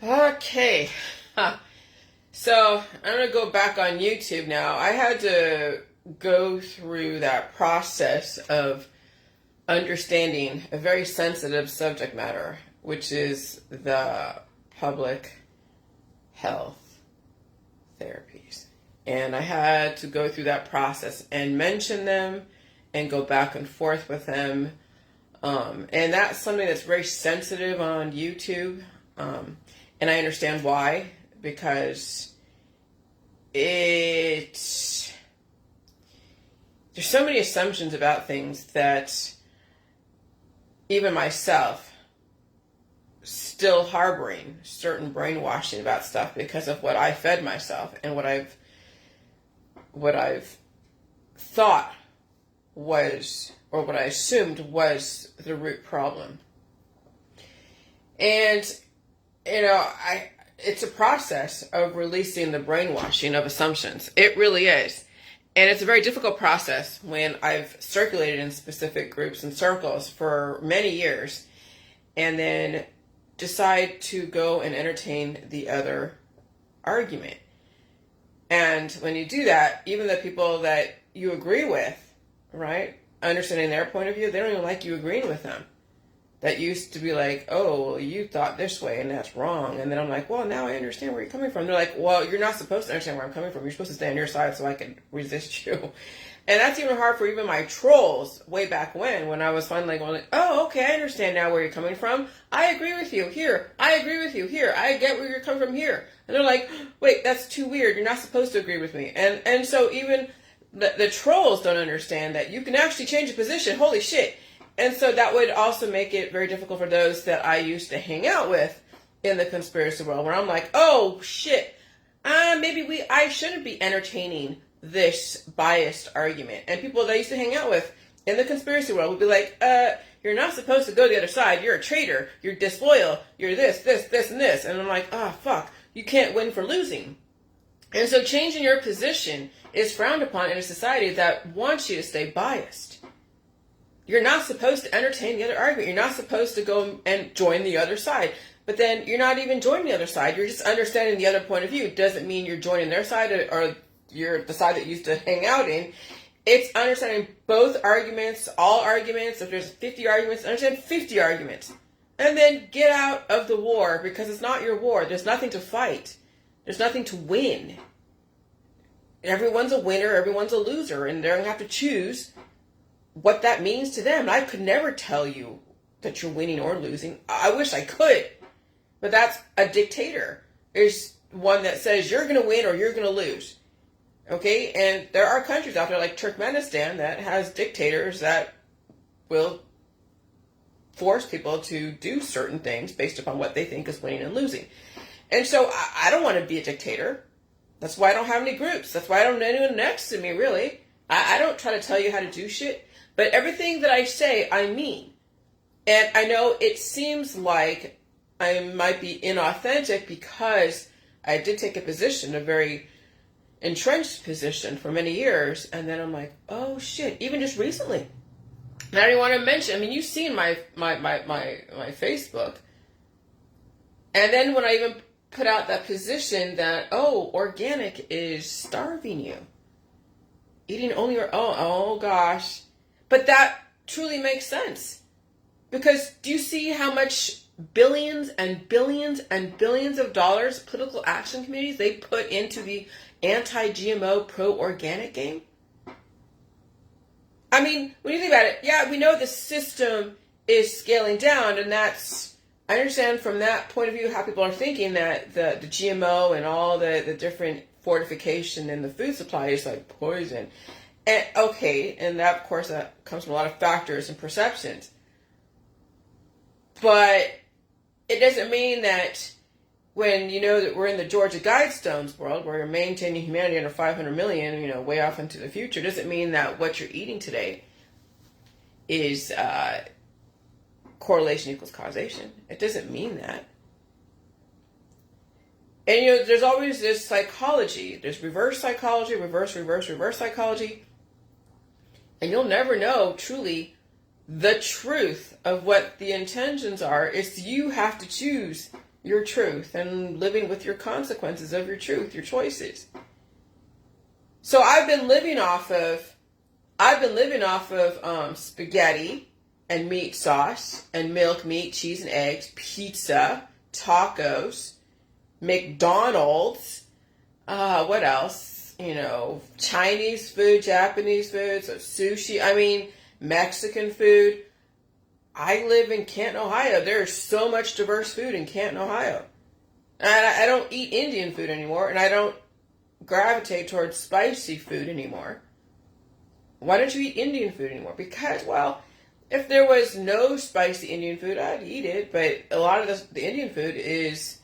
Okay. So I'm going to go back on YouTube now. I had to go through that process of understanding a very sensitive subject matter, which is the public health therapies. And I had to go through that process and mention them and go back and forth with them. And that's something that's very sensitive on YouTube. And I understand why, because there's so many assumptions about things that even myself still harboring certain brainwashing about stuff because of what I fed myself and what I've thought was, or what I assumed was, the root problem. And it's a process of releasing the brainwashing of assumptions. It really is. And it's a very difficult process when I've circulated in specific groups and circles for many years and then decide to go and entertain the other argument. And when you do that, even the people that you agree with, right, understanding their point of view, they don't even like you agreeing with them. That used to be like, oh, well, you thought this way and that's wrong. And then I'm like, well, now I understand where you're coming from. They're like, well, you're not supposed to understand where I'm coming from. You're supposed to stay on your side so I can resist you. And that's even hard for even my trolls way back when I was finally going like, oh, okay, I understand now where you're coming from. I agree with you here. I agree with you here. I get where you're coming from here. And they're like, wait, that's too weird. You're not supposed to agree with me. And so even the trolls don't understand that you can actually change a position. Holy shit. And so that would also make it very difficult for those that I used to hang out with in the conspiracy world, where I'm like, oh shit, I shouldn't be entertaining this biased argument. And people that I used to hang out with in the conspiracy world would be like, you're not supposed to go to the other side. You're a traitor. You're disloyal. You're this, and this. And I'm like, oh fuck, you can't win for losing. And so changing your position is frowned upon in a society that wants you to stay biased. You're not supposed to entertain the other argument. You're not supposed to go and join the other side. But then you're not even joining the other side. You're just understanding the other point of view. It doesn't mean you're joining their side or you're the side that you used to hang out in. It's understanding both arguments, all arguments. If there's 50 arguments, understand 50 arguments. And then get out of the war, because it's not your war. There's nothing to fight. There's nothing to win. Everyone's a winner. Everyone's a loser. And they're going to have to choose what that means to them. I could never tell you that you're winning or losing. I wish I could. But that's a dictator. There's one that says you're going to win or you're going to lose. Okay? And there are countries out there like Turkmenistan that has dictators that will force people to do certain things based upon what they think is winning and losing. And so I don't want to be a dictator. That's why I don't have any groups. That's why I don't have anyone next to me, really. I don't try to tell you how to do shit. But everything that I say, I mean. And I know it seems like I might be inauthentic because I did take a position, a very entrenched position for many years. And then I'm like, oh shit, even just recently. And I don't even want to mention, I mean, you've seen my Facebook. And then when I even put out that position that, oh, organic is starving you. Eating only, oh gosh. But that truly makes sense. Because do you see how much billions and billions and billions of dollars political action committees they put into the anti-GMO pro-organic game? I mean, when you think about it, yeah, we know the system is scaling down, and that's, I understand from that point of view how people are thinking that the GMO and all the different fortification in the food supply is like poison. And okay, and that of course that comes from a lot of factors and perceptions. But it doesn't mean that when you know that we're in the Georgia Guidestones world where you're maintaining humanity under 500 million, way off into the future, doesn't mean that what you're eating today is correlation equals causation. It doesn't mean that. And there's always this psychology. There's reverse psychology, reverse psychology. And you'll never know truly the truth of what the intentions are. It's you have to choose your truth and living with your consequences of your truth, your choices. So I've been living off of spaghetti and meat sauce and milk, meat, cheese and eggs, pizza, tacos, McDonald's, what else? Chinese food, Japanese food, so sushi, Mexican food. I live in Canton, Ohio. There's so much diverse food in Canton, Ohio. And I don't eat Indian food anymore, and I don't gravitate towards spicy food anymore. Why don't you eat Indian food anymore? Because, well, if there was no spicy Indian food, I'd eat it. But a lot of the Indian food is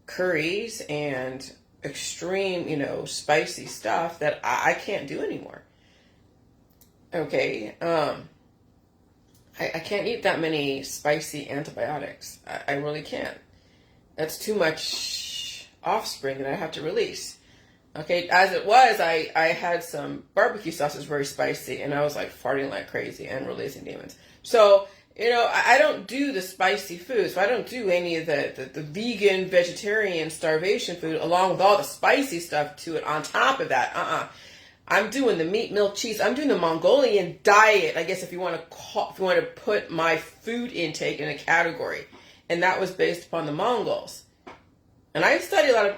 curries and extreme, spicy stuff that I can't do anymore. Okay, I can't eat that many spicy antibiotics. I really can't. That's too much offspring that I have to release. Okay, as it was, I had some barbecue sauces very spicy, and I was like farting like crazy and releasing demons. So, I don't do the spicy foods. So I don't do any of the vegan, vegetarian, starvation food along with all the spicy stuff to it on top of that. I'm doing the meat, milk, cheese. I'm doing the Mongolian diet, I guess, if you want to put my food intake in a category. And that was based upon the Mongols. And I study a lot of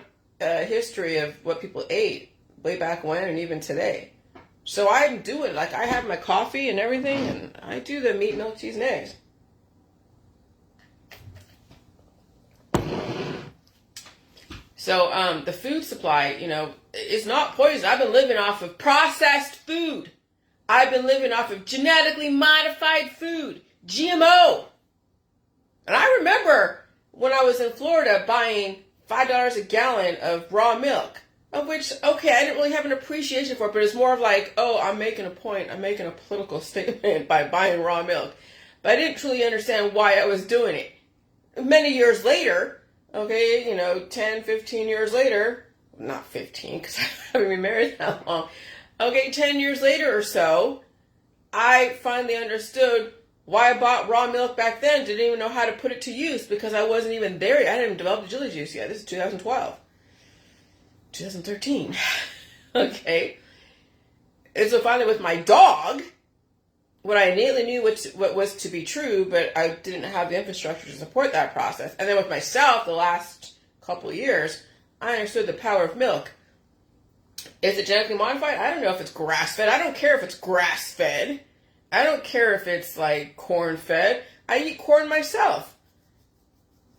history of what people ate way back when and even today. So I'm doing, I have my coffee and everything, and I do the meat, milk, cheese, and eggs. So the food supply, is not poison. I've been living off of processed food. I've been living off of genetically modified food, GMO. And I remember when I was in Florida buying $5 a gallon of raw milk, of which, okay, I didn't really have an appreciation for it, but it's more of like, oh, I'm making a point. I'm making a political statement by buying raw milk. But I didn't truly understand why I was doing it. Many years later, okay, 10, 15 years later, not 15, because I haven't been married that long. Okay, 10 years later or so, I finally understood why I bought raw milk back then. Didn't even know how to put it to use because I wasn't even there yet. I hadn't even developed Jilly Juice yet. This is 2012. 2013. Okay. And so finally with my dog, what I innately knew what was to be true, but I didn't have the infrastructure to support that process. And then with myself, the last couple of years, I understood the power of milk. Is it genetically modified? I don't know if it's grass-fed. I don't care if it's grass-fed. I don't care if it's like corn-fed. I eat corn myself.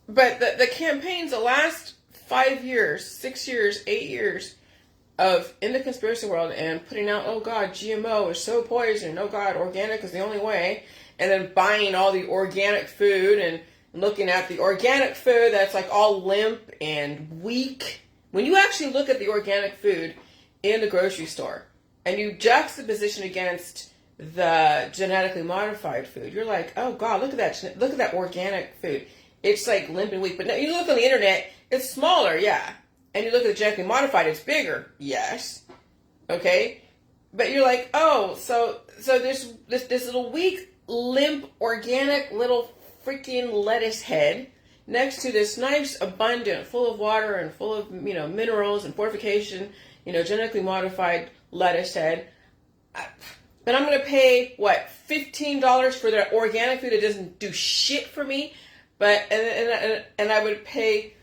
But the campaigns the last 5 years, 6 years, 8 years of in the conspiracy world and putting out, oh God, GMO is so poison. Oh God, organic is the only way. And then buying all the organic food and looking at the organic food that's like all limp and weak. When you actually look at the organic food in the grocery store and you juxtaposition against the genetically modified food, you're like, oh God, look at that organic food. It's like limp and weak. But now you look on the internet, it's smaller, yeah. And you look at the genetically modified, it's bigger, yes. Okay? But you're like, oh, so there's this little weak, limp, organic little freaking lettuce head next to this nice, abundant, full of water and full of, minerals and fortification, genetically modified lettuce head. But I'm going to pay, $15 for the organic food that doesn't do shit for me. But, and I would pay,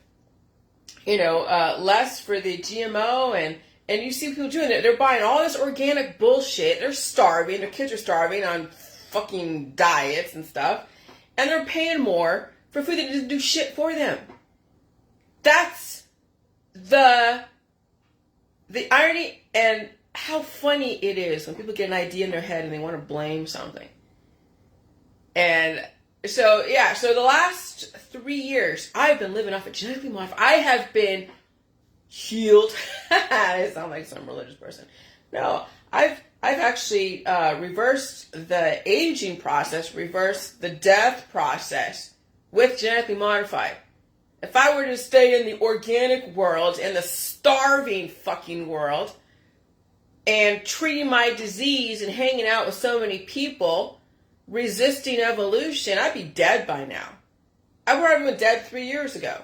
less for the GMO and you see people doing it. They're buying all this organic bullshit. They're starving. Their kids are starving on fucking diets and stuff. And they're paying more for food that doesn't do shit for them. That's the irony and how funny it is when people get an idea in their head and they want to blame something. And so the last 3 years, I've been living off of genetically modified. I have been healed. I sound like some religious person. No, I've actually reversed the aging process, reversed the death process with genetically modified. If I were to stay in the organic world, in the starving fucking world, and treating my disease and hanging out with so many people, resisting evolution, I'd be dead by now. I would have been dead 3 years ago.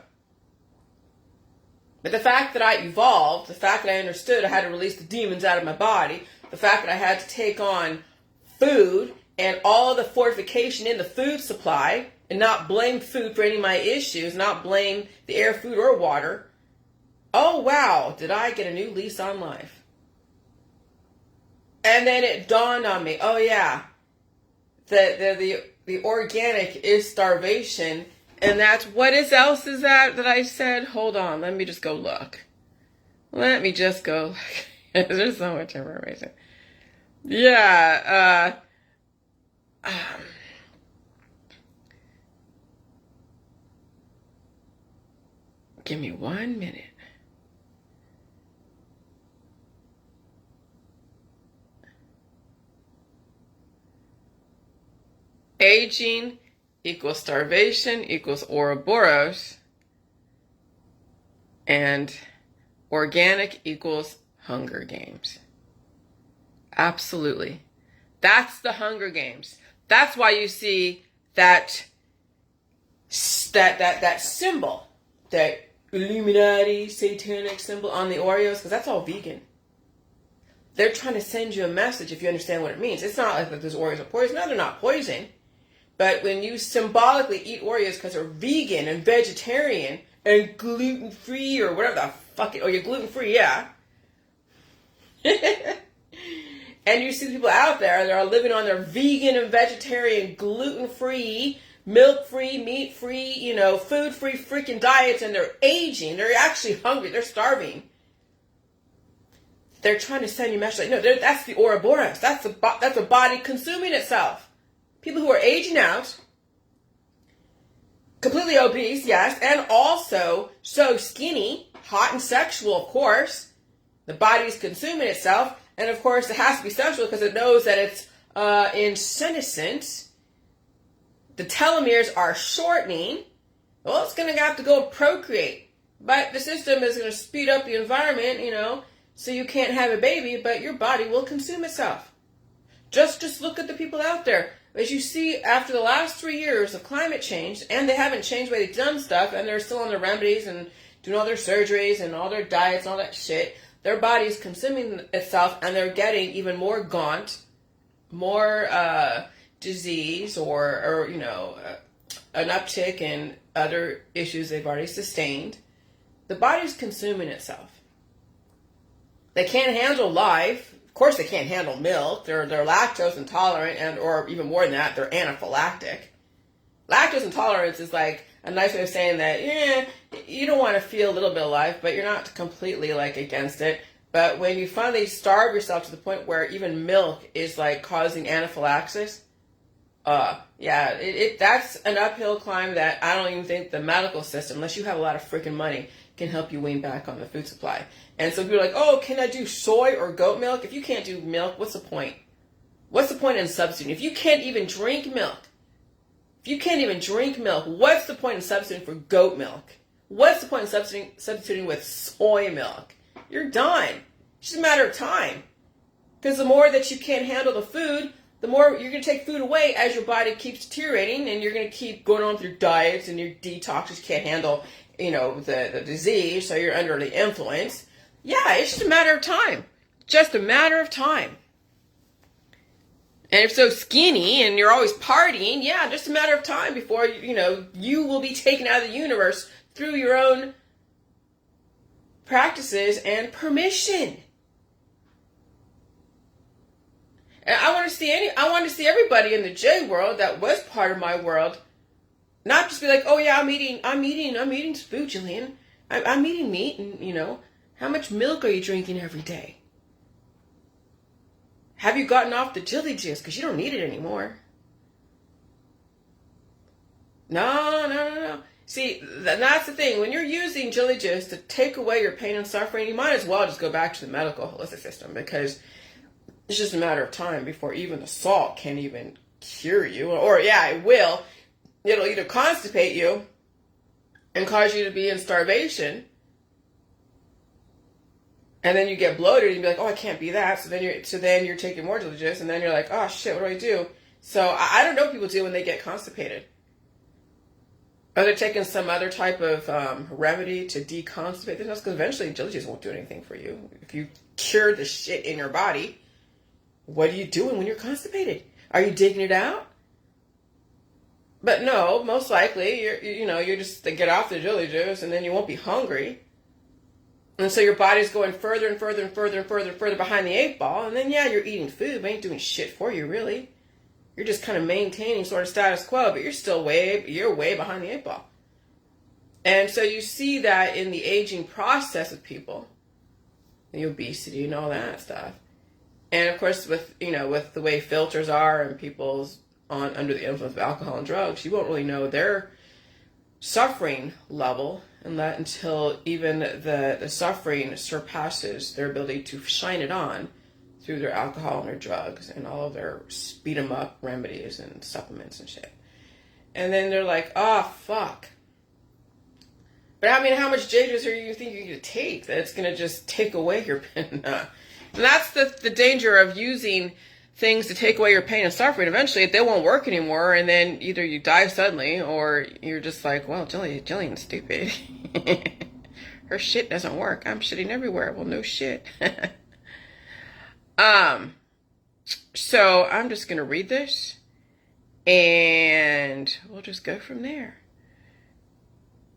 But the fact that I evolved, the fact that I understood I had to release the demons out of my body, the fact that I had to take on food and all the fortification in the food supply and not blame food for any of my issues, not blame the air, food, or water. Oh, wow, did I get a new lease on life? And then it dawned on me, oh, yeah, the organic is starvation. And that's, what else is that I said? Hold on, let me just go look. There's so much information. Yeah, give me 1 minute. Aging equals starvation equals Ouroboros, and organic equals Hunger Games. Absolutely. That's the Hunger Games. That's why you see that symbol, that Illuminati satanic symbol on the Oreos, because that's all vegan. They're trying to send you a message if you understand what it means. It's not like that those Oreos are poison. No, they're not poison. But when you symbolically eat Oreos because they're vegan and vegetarian and gluten-free or whatever the fuck you're gluten-free, yeah. And you see people out there that are living on their vegan and vegetarian, gluten-free, milk-free, meat-free, food-free freaking diets, and they're aging. They're actually hungry. They're starving. They're trying to send you a message like, no, that's the Ouroboros. That's a body consuming itself. People who are aging out, completely obese, yes, and also so skinny, hot and sexual, of course. The body's consuming itself, and of course it has to be sexual because it knows that it's in senescence. The telomeres are shortening. Well, it's going to have to go procreate. But the system is going to speed up the environment, so you can't have a baby, but your body will consume itself. Just look at the people out there. As you see, after the last 3 years of climate change, and they haven't changed the way they've done stuff, and they're still on their remedies and doing all their surgeries and all their diets and all that shit, their body's consuming itself, and they're getting even more gaunt, more disease, or an uptick in other issues they've already sustained. The body's consuming itself. They can't handle life. Of course, they can't handle milk. They're lactose intolerant, or even more than that, they're anaphylactic. Lactose intolerance is like a nice way of saying that, you don't want to feel a little bit of life, but you're not completely against it. But when you finally starve yourself to the point where even milk is causing anaphylaxis, that's an uphill climb that I don't even think the medical system, unless you have a lot of freaking money, can help you wean back on the food supply. And so people are like, oh, can I do soy or goat milk? If you can't do milk, what's the point? What's the point in substituting? If you can't even drink milk, what's the point in substituting for goat milk? What's the point in substituting with soy milk? You're done. It's just a matter of time. Because the more that you can't handle the food, the more you're going to take food away as your body keeps deteriorating, and you're going to keep going on with your diets and your detoxes. You can't handle the disease, so you're under the influence. Yeah, it's just a matter of time. Just a matter of time. And if so skinny and you're always partying, yeah, just a matter of time before, you will be taken out of the universe through your own practices and permission. And I want to see everybody in the J world that was part of my world, not just be like, oh yeah, I'm eating food, Jillian. I'm eating meat, and how much milk are you drinking every day? Have you gotten off the Jilly Juice? Because you don't need it anymore. No. See, that's the thing. When you're using Jilly Juice to take away your pain and suffering, you might as well just go back to the medical holistic system, because it's just a matter of time before even the salt can even cure you. Or yeah, it will. It'll either constipate you and cause you to be in starvation, and then you get bloated and be like, oh, I can't be that. So then you're taking more Jilly Juice, and then you're like, oh shit, what do I do? So I don't know what people do when they get constipated. Are they taking some other type of remedy to deconstipate? Because eventually Jilly Juice won't do anything for you. If you cure the shit in your body, what are you doing when you're constipated? Are you digging it out? But no, most likely you're just to get off the Jilly Juice and then you won't be hungry. And so your body's going further and further and further and further and further behind the 8 ball. And then yeah, you're eating food, but ain't doing shit for you really. You're just kind of maintaining sort of status quo, but you're way behind the 8 ball. And so you see that in the aging process of people, the obesity and all that stuff. And of course, with the way filters are and people's under the influence of alcohol and drugs, you won't really know their suffering level until even the suffering surpasses their ability to shine it on through their alcohol and their drugs and all of their speed 'em up remedies and supplements and shit. And then they're like, oh, fuck. But I mean, how much J juice are you think you're going to take that it's going to just take away your pain? And that's the danger of using things to take away your pain and suffering. Eventually, they won't work anymore, and then either you die suddenly or you're just like, well, Jillian's stupid. Her shit doesn't work. I'm shitting everywhere. Well, no shit. So I'm just going to read this and we'll just go from there.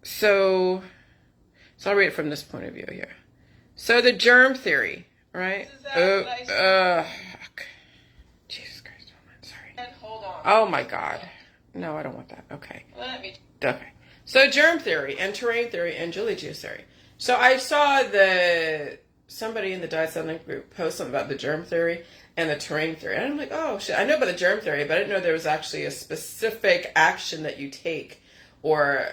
So I'll read it from this point of view here. So the germ theory, right? Jesus Christ, sorry. Hold on. Oh my God. No, I don't want that. Okay. Okay. So germ theory and terrain theory and Jilly Juice theory. So I saw somebody in the Diet Settling group post something about the germ theory and the terrain theory. And I'm like, oh shit, I know about the germ theory, but I didn't know there was actually a specific action that you take or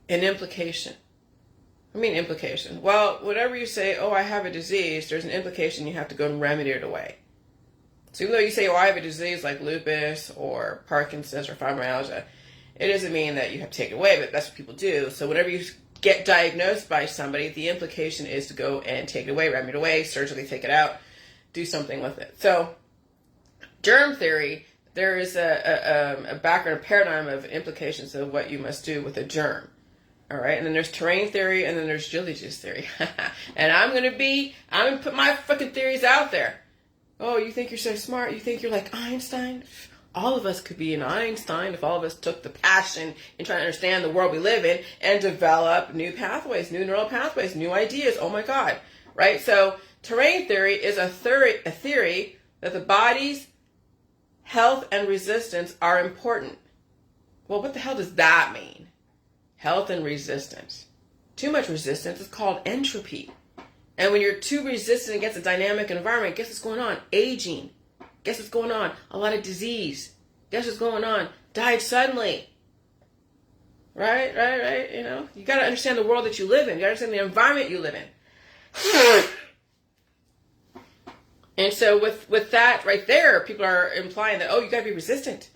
an implication. I mean implication. Well, whenever you say, oh, I have a disease, there's an implication you have to go and remedy it away. So even though you say, oh, I have a disease like lupus or Parkinson's or fibromyalgia, it doesn't mean that you have to take it away, but that's what people do. So whenever you get diagnosed by somebody, the implication is to go and take it away, remedy it away, surgically take it out, do something with it. So germ theory, there is a background, a paradigm of implications of what you must do with a germ. All right, and then there's terrain theory, and then there's Jilly Juice theory. And I'm gonna put my fucking theories out there. Oh, you think you're so smart? You think you're like Einstein? All of us could be an Einstein if all of us took the passion in trying to understand the world we live in and develop new pathways, new neural pathways, new ideas. Oh my God, right? So terrain theory is a theory that the body's health and resistance are important. Well, what the hell does that mean? Health and resistance. Too much resistance is called entropy. And when you're too resistant against a dynamic environment, guess what's going on? Aging. Guess what's going on? A lot of disease. Guess what's going on? Died suddenly. Right? You know, you got to understand the world that you live in. You got to understand the environment you live in. And so with that right there, people are implying that, oh, you got to be resistant.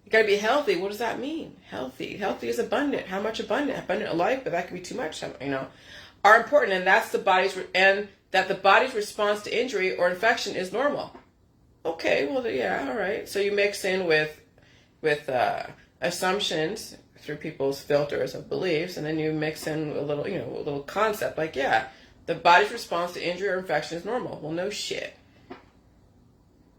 You got to be healthy. What does that mean? Healthy. Healthy is abundant. How much abundant? Abundant alike, but that could be too much, you know, are important. And that's the body's response to injury or infection is normal. Okay, well, yeah, all right. So you mix in with assumptions through people's filters of beliefs, and then you mix in a little concept like, yeah, the body's response to injury or infection is normal. Well, no shit.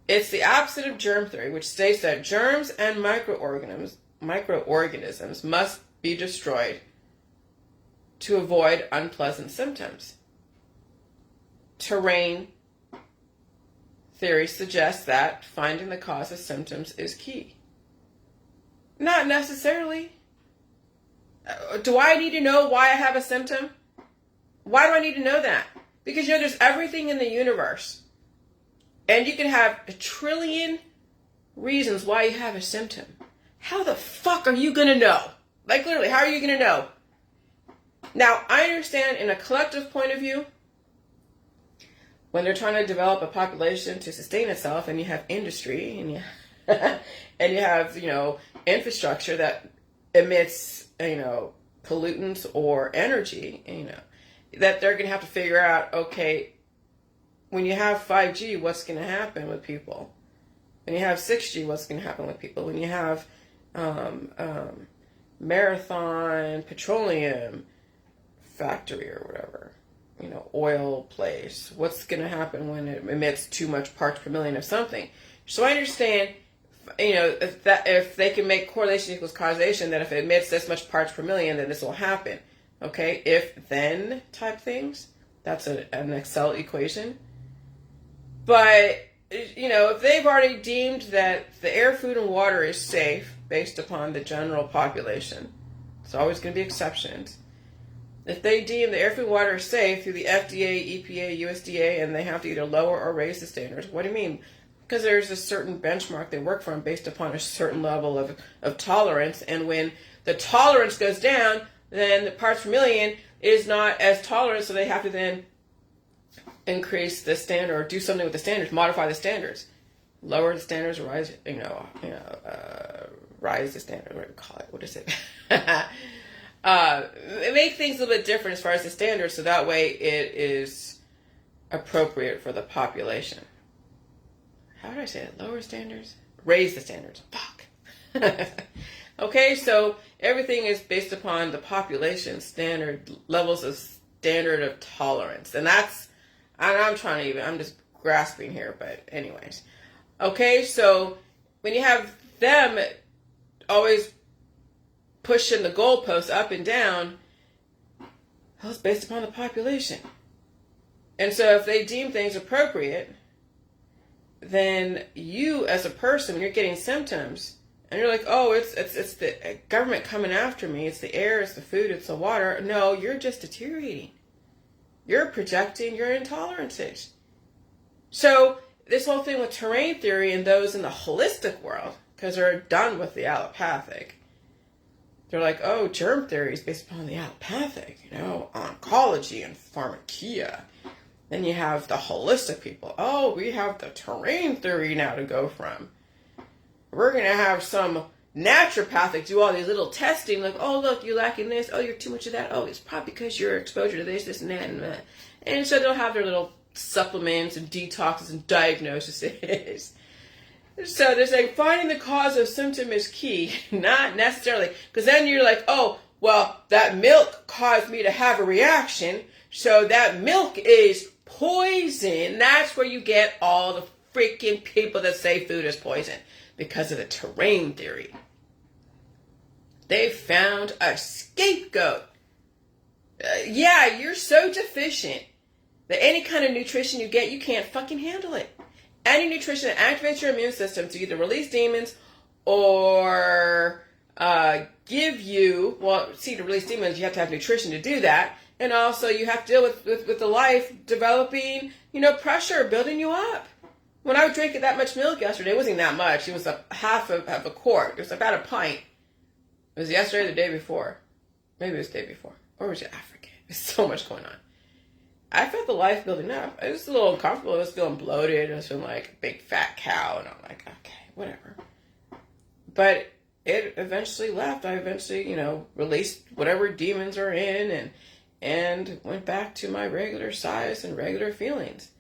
It's the opposite of germ theory, which states that germs and microorganisms must be destroyed to avoid unpleasant symptoms. Terrain theory suggests that finding the cause of symptoms is key. Not necessarily. Do I need to know why I have a symptom? Why do I need to know that? Because, you know, there's everything in the universe. And you can have a trillion reasons why you have a symptom. How the fuck are you going to know? Like, literally, how are you going to know? Now, I understand in a collective point of view, when they're trying to develop a population to sustain itself, and you have industry, and you have, you know, infrastructure that emits, you know, pollutants or energy, you know, that they're going to have to figure out, okay, when you have 5G, what's going to happen with people? When you have 6G, what's going to happen with people? When you have Marathon Petroleum Factory or whatever, oil place, what's going to happen when it emits too much parts per million of something? So I understand, if they can make correlation equals causation, that if it emits this much parts per million, then this will happen. Okay, if then type things, that's an Excel equation. But, if they've already deemed that the air, food, and water is safe based upon the general population, it's always going to be exceptions. If they deem the air, food, and water is safe through the FDA, EPA, USDA, and they have to either lower or raise the standards, what do you mean? Because there's a certain benchmark they work from based upon a certain level of tolerance, and when the tolerance goes down, then the parts per million is not as tolerant, so they have to then increase the standard or do something with the standards, modify the standards, lower the standards, rise, rise the standard. What do you call it? What is it? Make things a little bit different as far as the standards, so that way it is appropriate for the population. How did I say it? Lower standards, raise the standards. Fuck. Okay, so everything is based upon the population standard levels of standard of tolerance, and I'm just grasping here, but anyways. Okay, so when you have them always pushing the goalposts up and down, well, it's based upon the population. And so if they deem things appropriate, then you as a person, when you're getting symptoms, and you're like, oh, it's the government coming after me, it's the air, it's the food, it's the water. No, you're just deteriorating. You're projecting your intolerances. So this whole thing with terrain theory and those in the holistic world, because they're done with the allopathic, they're like, oh, germ theory is based upon the allopathic, oncology and pharmakia. Then you have the holistic people. Oh, we have the terrain theory now to go from. We're going to have some naturopathic do all these little testing, like, oh, look, you're lacking this. Oh, you're too much of that. Oh, it's probably because your exposure to this, and that, and that. And so they'll have their little supplements and detoxes and diagnoses. So they're saying finding the cause of symptom is key, not necessarily. Because then you're like, oh, well, that milk caused me to have a reaction, so that milk is poison. That's where you get all the freaking people that say food is poison. Because of the terrain theory. They found a scapegoat. Yeah, you're so deficient that any kind of nutrition you get, you can't fucking handle it. Any nutrition that activates your immune system to either release demons or give you, to release demons, you have to have nutrition to do that. And also you have to deal with the life developing, pressure, building you up. When I was drinking that much milk yesterday, it wasn't even that much. It was a half of a quart. It was about a pint. It was yesterday or the day before. Maybe it was the day before. Or was it? I forget. There's so much going on. I felt the life building up. It was a little uncomfortable. I was feeling bloated. I was feeling like a big fat cow. And I'm like, okay, whatever. But it eventually left. I eventually, released whatever demons are in and went back to my regular size and regular feelings.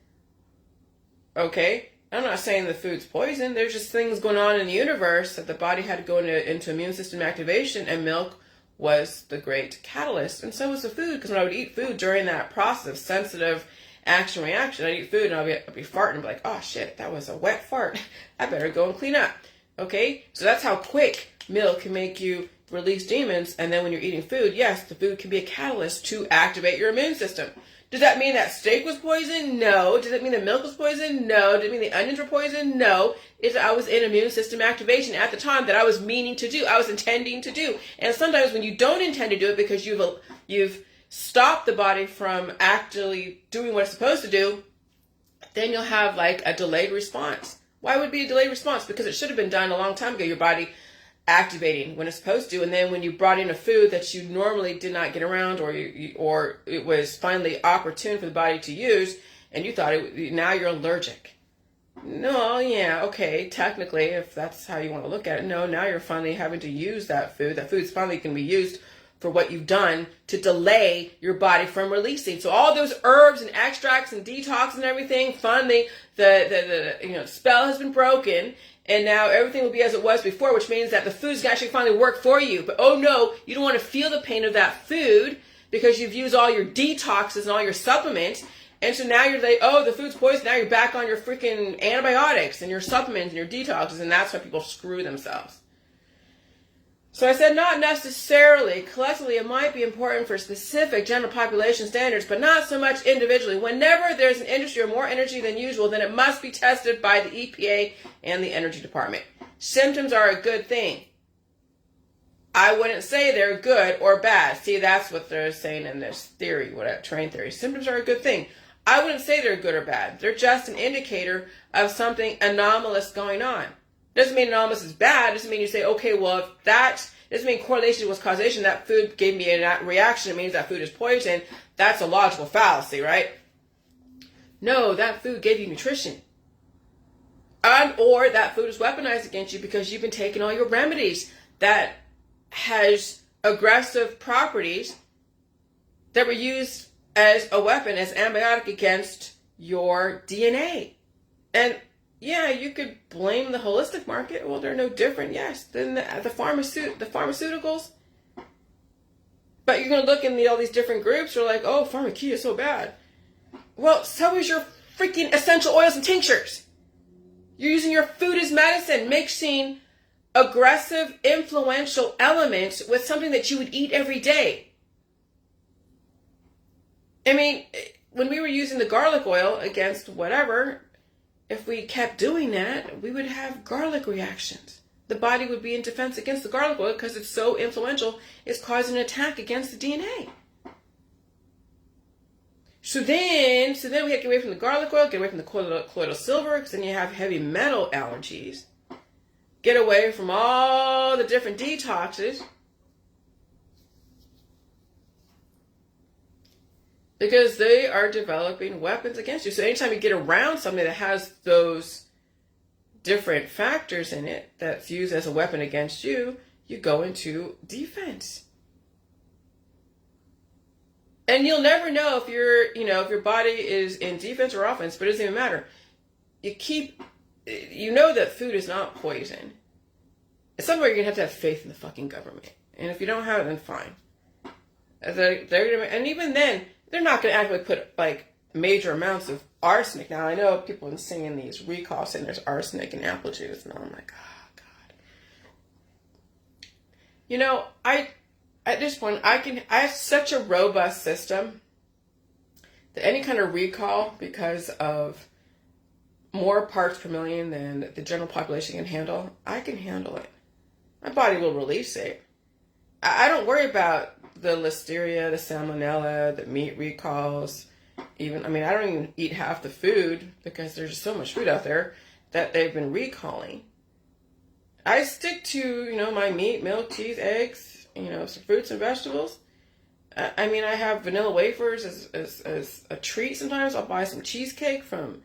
Okay? I'm not saying the food's poison. There's just things going on in the universe that the body had to go into immune system activation, and milk was the great catalyst. And so was the food, because when I would eat food during that process of sensitive action-reaction, I'd eat food and I'd be farting and be like, oh shit, that was a wet fart. I better go and clean up. Okay? So that's how quick milk can make you release demons. And then when you're eating food, yes, the food can be a catalyst to activate your immune system. Does that mean that steak was poison? No. Does it mean the milk was poison? No. Does it mean the onions were poison? No. I was in immune system activation at the time that I was meaning to do. I was intending to do. And sometimes when you don't intend to do it because you've stopped the body from actually doing what it's supposed to do, then you'll have like a delayed response. Why would it be a delayed response? Because it should have been done a long time ago. Your body activating when it's supposed to, and then when you brought in a food that you normally did not get around, or it was finally opportune for the body to use, and you thought now you're allergic. No, yeah, okay, technically, if that's how you want to look at it, no, now you're finally having to use that food. That food's finally going to be used for what you've done to delay your body from releasing. So all those herbs and extracts and detox and everything, finally the spell has been broken. and now everything will be as it was before, which means that the food's going to actually finally work for you. But oh no, you don't want to feel the pain of that food because you've used all your detoxes and all your supplements. And so now you're like, oh, the food's poison. Now you're back on your freaking antibiotics and your supplements and your detoxes. And that's why people screw themselves. So I said not necessarily. Collectively, it might be important for specific general population standards, but not so much individually. Whenever there's an industry or more energy than usual, then it must be tested by the EPA and the Energy Department. Symptoms are a good thing. I wouldn't say they're good or bad. See, that's what they're saying in this theory, terrain theory. Symptoms are a good thing. I wouldn't say they're good or bad. They're just an indicator of something anomalous going on. Doesn't mean anomalous is bad. Doesn't mean you say, okay, well, if that doesn't mean correlation was causation. That food gave me a reaction. It means that food is poison. That's a logical fallacy, right? No, that food gave you nutrition. Or that food is weaponized against you because you've been taking all your remedies that has aggressive properties that were used as a weapon, as antibiotic against your DNA. And yeah, you could blame the holistic market. Well, they're no different, yes, than the pharmaceuticals. But you're going to look in all these different groups. You're like, oh, pharmacia is so bad. Well, so is your freaking essential oils and tinctures. You're using your food as medicine, mixing aggressive, influential elements with something that you would eat every day. I mean, when we were using the garlic oil against whatever, if we kept doing that, we would have garlic reactions. The body would be in defense against the garlic oil because it's so influential, it's causing an attack against the DNA. So then we had to get away from the garlic oil, get away from the colloidal silver, because then you have heavy metal allergies. Get away from all the different detoxes. Because they are developing weapons against you. So anytime you get around something that has those different factors in it that's used as a weapon against you, you go into defense. And you'll never know if if your body is in defense or offense, but it doesn't even matter. You know that food is not poison. At some point, you're going to have faith in the fucking government. And if you don't have it, then fine. And even then, they're not going to actually put like major amounts of arsenic. Now, I know people have been singing these recalls saying there's arsenic in apple juice. And I'm like, oh, God. At this point, I have such a robust system that any kind of recall because of more parts per million than the general population can handle, I can handle it. My body will release it. I don't worry about the listeria, the salmonella, the meat recalls. I don't even eat half the food because there's so much food out there that they've been recalling. I stick to, my meat, milk, cheese, eggs, some fruits and vegetables. I have vanilla wafers as a treat sometimes. I'll buy some cheesecake from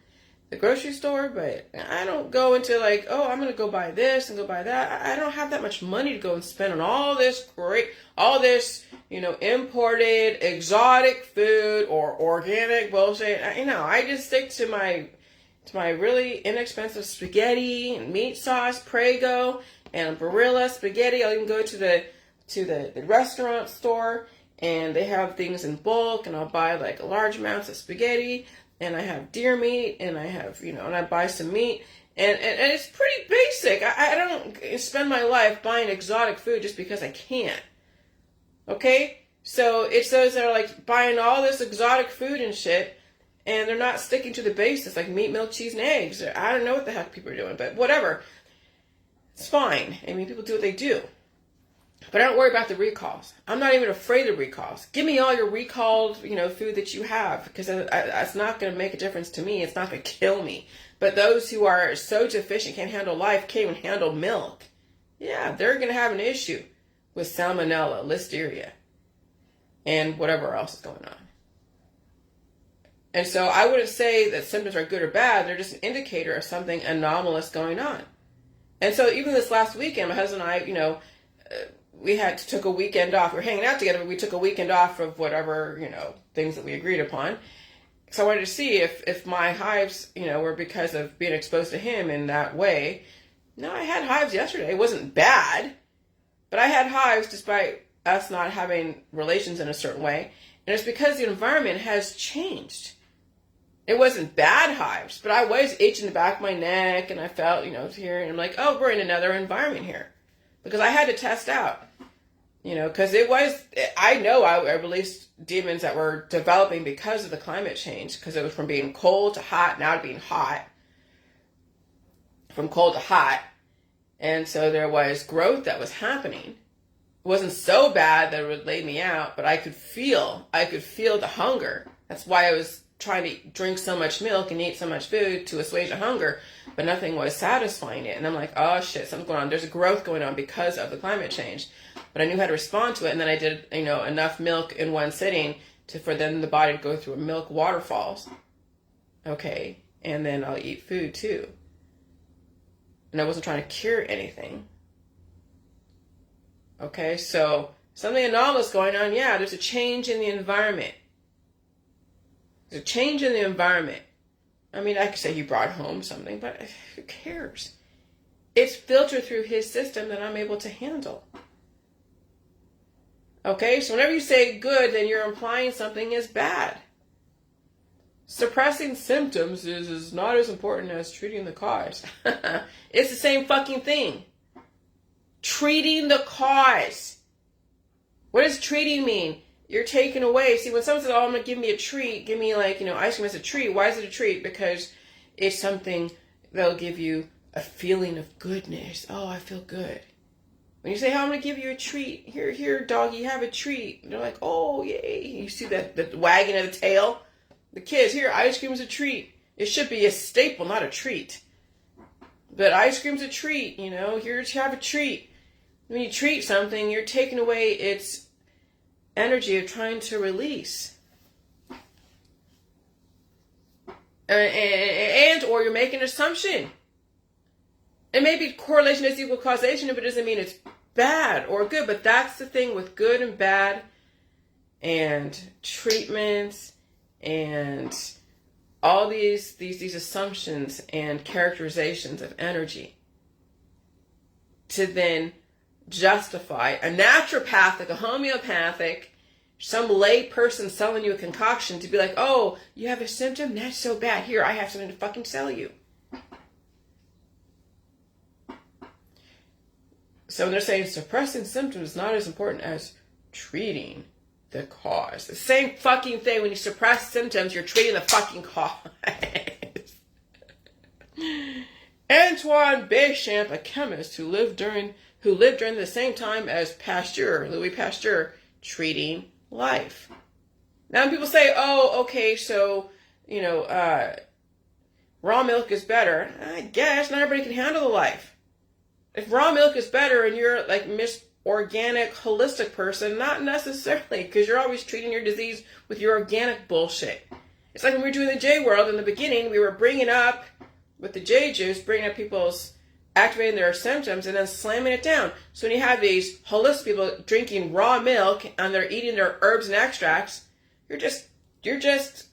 the grocery store, but I don't go into like, oh, I'm going to go buy this and go buy that. I don't have that much money to go and spend on all this imported exotic food or organic bullshit. I just stick to my really inexpensive spaghetti and meat sauce, Prego and Barilla spaghetti. I'll even go to the restaurant store and they have things in bulk and I'll buy like large amounts of spaghetti. And I have deer meat, and I have, and I buy some meat, and it's pretty basic. I don't spend my life buying exotic food just because I can. Okay? So it's those that are like buying all this exotic food and shit, and they're not sticking to the basics like meat, milk, cheese, and eggs. I don't know what the heck people are doing, but whatever. It's fine. People do what they do. But I don't worry about the recalls. I'm not even afraid of recalls. Give me all your recalled, food that you have, because that's not going to make a difference to me. It's not going to kill me. But those who are so deficient, can't handle life, can't even handle milk, yeah, they're going to have an issue with salmonella, listeria, and whatever else is going on. And so I wouldn't say that symptoms are good or bad. They're just an indicator of something anomalous going on. And so even this last weekend, my husband and I, we took a weekend off. We were hanging out together, but we took a weekend off of whatever, things that we agreed upon. So I wanted to see if my hives, were because of being exposed to him in that way, No, I had hives yesterday. It wasn't bad, but I had hives despite us not having relations in a certain way. And it's because the environment has changed. It wasn't bad hives, but I was itching the back of my neck and I felt, here, and I'm like, oh, we're in another environment here. Because I had to test out, because I know I released demons that were developing because of the climate change, because it was from being cold to hot, now to being hot, from cold to hot. And so there was growth that was happening. It wasn't so bad that it would lay me out, but I could feel the hunger. That's why I was trying to drink so much milk and eat so much food to assuage the hunger, but nothing was satisfying it. And I'm like, oh shit, something's going on. There's a growth going on because of the climate change. But I knew how to respond to it, and then I did, enough milk in one sitting for then the body to go through a milk waterfalls. Okay, and then I'll eat food too. And I wasn't trying to cure anything. Okay, so something anomalous going on. Yeah, there's a change in the environment. There's a change in the environment. I mean, I could say he brought home something, but who cares? It's filtered through his system that I'm able to handle. Okay, so whenever you say good, then you're implying something is bad. Suppressing symptoms is not as important as treating the cause. It's the same fucking thing. Treating the cause. What does treating mean? You're taking away. See, when someone says, oh, I'm going to give me a treat, give me ice cream as a treat. Why is it a treat? Because it's something that'll give you a feeling of goodness. Oh, I feel good. When you say, oh, I'm going to give you a treat. Here, doggy, have a treat. They're like, oh, yay. You see the wagging of the tail? The kids, here, ice cream's a treat. It should be a staple, not a treat. But ice cream's a treat, here, have a treat. When you treat something, you're taking away its energy of trying to release. Or you're making an assumption. And maybe correlation is equal causation if it doesn't mean it's bad or good. But that's the thing with good and bad and treatments and all these assumptions and characterizations of energy to then justify a naturopathic, a homeopathic, some lay person selling you a concoction to be like, oh, you have a symptom? That's so bad. Here, I have something to fucking sell you. So when they're saying suppressing symptoms is not as important as treating the cause. The same fucking thing. When you suppress symptoms, you're treating the fucking cause. Antoine Béchamp, a chemist who lived during the same time as Louis Pasteur, treating life. Now when people say, oh, okay, so, raw milk is better, I guess not everybody can handle the life. If raw milk is better and you're like Miss Organic, holistic person, not necessarily, because you're always treating your disease with your organic bullshit. It's like when we were doing the J World in the beginning, we were bringing up, with the J Juice, bringing up people's activating their symptoms and then slamming it down. So when you have these holistic people drinking raw milk and they're eating their herbs and extracts, you're just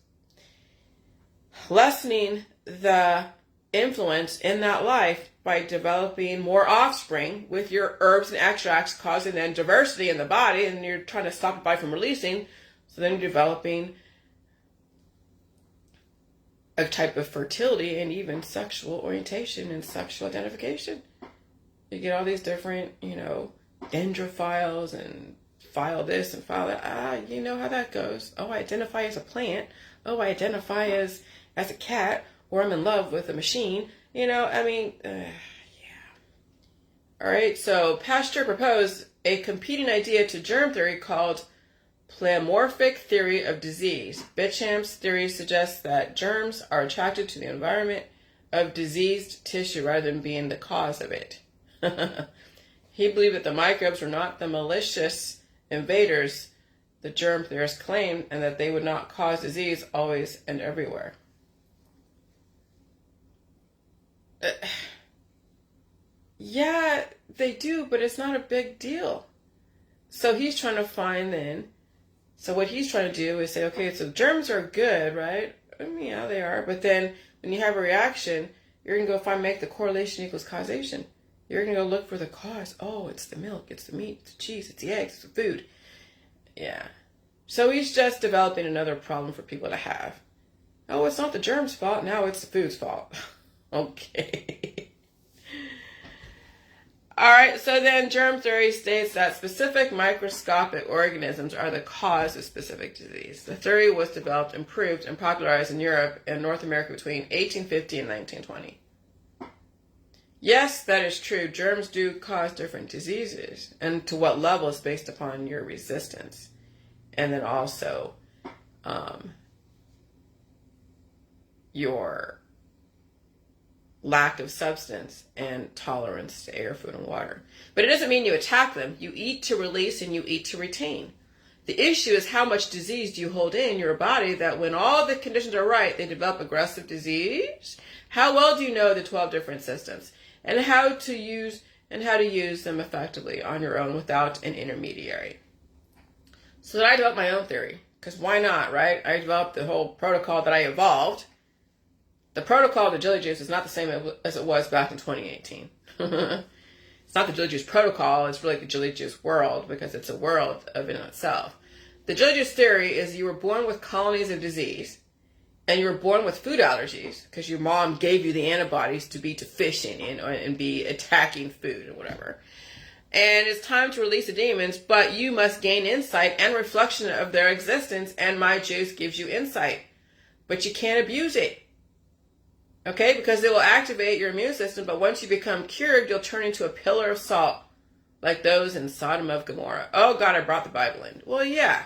lessening the influence in that life by developing more offspring with your herbs and extracts, causing then diversity in the body, and you're trying to stop the body from releasing. So then you're developing a type of fertility and even sexual orientation and sexual identification. You get all these different, dendrophiles and file this and file that. You know how that goes. Oh, I identify as a plant. Oh, I identify as a cat, or I'm in love with a machine. Yeah. All right, so Pasteur proposed a competing idea to germ theory called pleomorphic theory of disease. Béchamp's theory suggests that germs are attracted to the environment of diseased tissue rather than being the cause of it. He believed that the microbes were not the malicious invaders the germ theorists claimed, and that they would not cause disease always and everywhere. Yeah, they do, but it's not a big deal. So he's trying to find then, so what he's trying to do is say, okay, so germs are good, right? Yeah, they are. But then when you have a reaction, You're going to go make the correlation equals causation. You're going to go look for the cause. Oh, it's the milk, it's the meat, it's the cheese, it's the eggs, it's the food. Yeah. So he's just developing another problem for people to have. Oh, it's not the germ's fault. Now it's the food's fault. Okay. All right, so then germ theory states that specific microscopic organisms are the cause of specific disease. The theory was developed, improved, and popularized in Europe and North America between 1850 and 1920. Yes, that is true. Germs do cause different diseases, and to what level is based upon your resistance. And then also your lack of substance and tolerance to air, food, and water. But it doesn't mean you attack them. You eat to release and you eat to retain. The issue is how much disease do you hold in your body that when all the conditions are right, they develop aggressive disease? How well do you know the 12 different systems and how to use them effectively on your own without an intermediary? So then I developed my own theory, because why not, right? I developed the whole protocol that I evolved. The protocol of the Jilly Juice is not the same as it was back in 2018. It's not the Jilly Juice protocol, it's really the Jilly Juice world, because it's a world of in itself. The Jilly Juice theory is you were born with colonies of disease, and you were born with food allergies, because your mom gave you the antibodies to be deficient and be attacking food and whatever. And it's time to release the demons, but you must gain insight and reflection of their existence, and my juice gives you insight. But you can't abuse it. Okay, because it will activate your immune system, but once you become cured, you'll turn into a pillar of salt, like those in Sodom and Gomorrah. Oh God, I brought the Bible in. Well, yeah,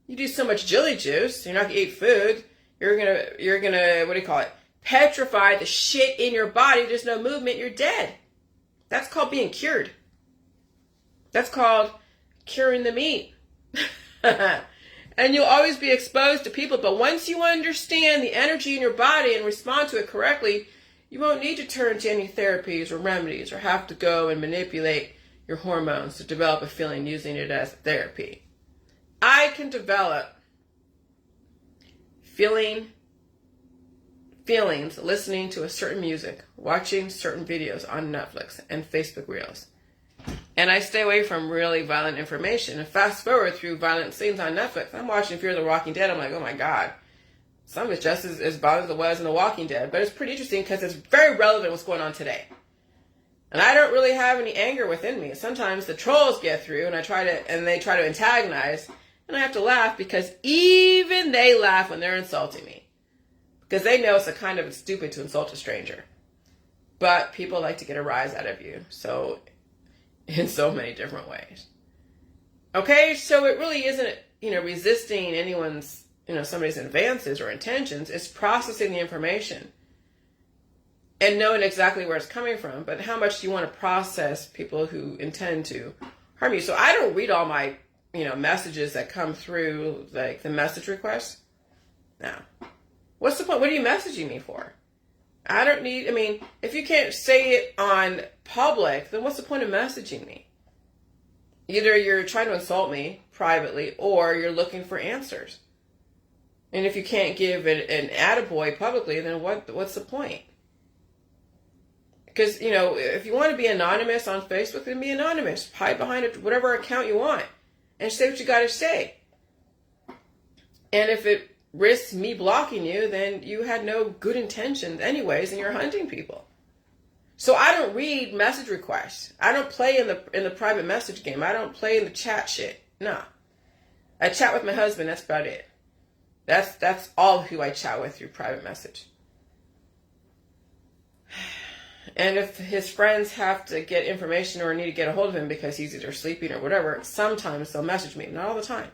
you do so much Jilly Juice, you're not gonna eat food. You're gonna, what do you call it? Petrify the shit in your body. There's no movement. You're dead. That's called being cured. That's called curing the meat. And you'll always be exposed to people, but once you understand the energy in your body and respond to it correctly, you won't need to turn to any therapies or remedies or have to go and manipulate your hormones to develop a feeling using it as therapy. I can develop feelings listening to a certain music, watching certain videos on Netflix and Facebook Reels. And I stay away from really violent information. And fast forward through violent scenes on Netflix. I'm watching Fear the Walking Dead. I'm like, oh my God. Some of it's just as violent as it was in The Walking Dead. But it's pretty interesting because it's very relevant what's going on today. And I don't really have any anger within me. Sometimes the trolls get through and they try to antagonize. And I have to laugh because even they laugh when they're insulting me. Because they know it's a kind of stupid to insult a stranger. But people like to get a rise out of you. So in so many different ways. Okay, so it really isn't, resisting anyone's, somebody's advances or intentions. It's processing the information and knowing exactly where it's coming from. But how much do you want to process people who intend to harm you? So I don't read all my, messages that come through, like the message requests. No. What's the point? What are you messaging me for? If you can't say it on public, then what's the point of messaging me? Either you're trying to insult me privately or you're looking for answers. And if you can't give an attaboy publicly, then what's the point? Because, if you want to be anonymous on Facebook, then be anonymous. Hide behind whatever account you want and say what you got to say. And if it risks me blocking you, then you had no good intentions anyways, and you're hunting people. So I don't read message requests. I don't play in the private message game. I don't play in the chat shit. No. I chat with my husband. That's about it. That's all who I chat with through private message. And if his friends have to get information or need to get a hold of him because he's either sleeping or whatever, sometimes they'll message me. Not all the time.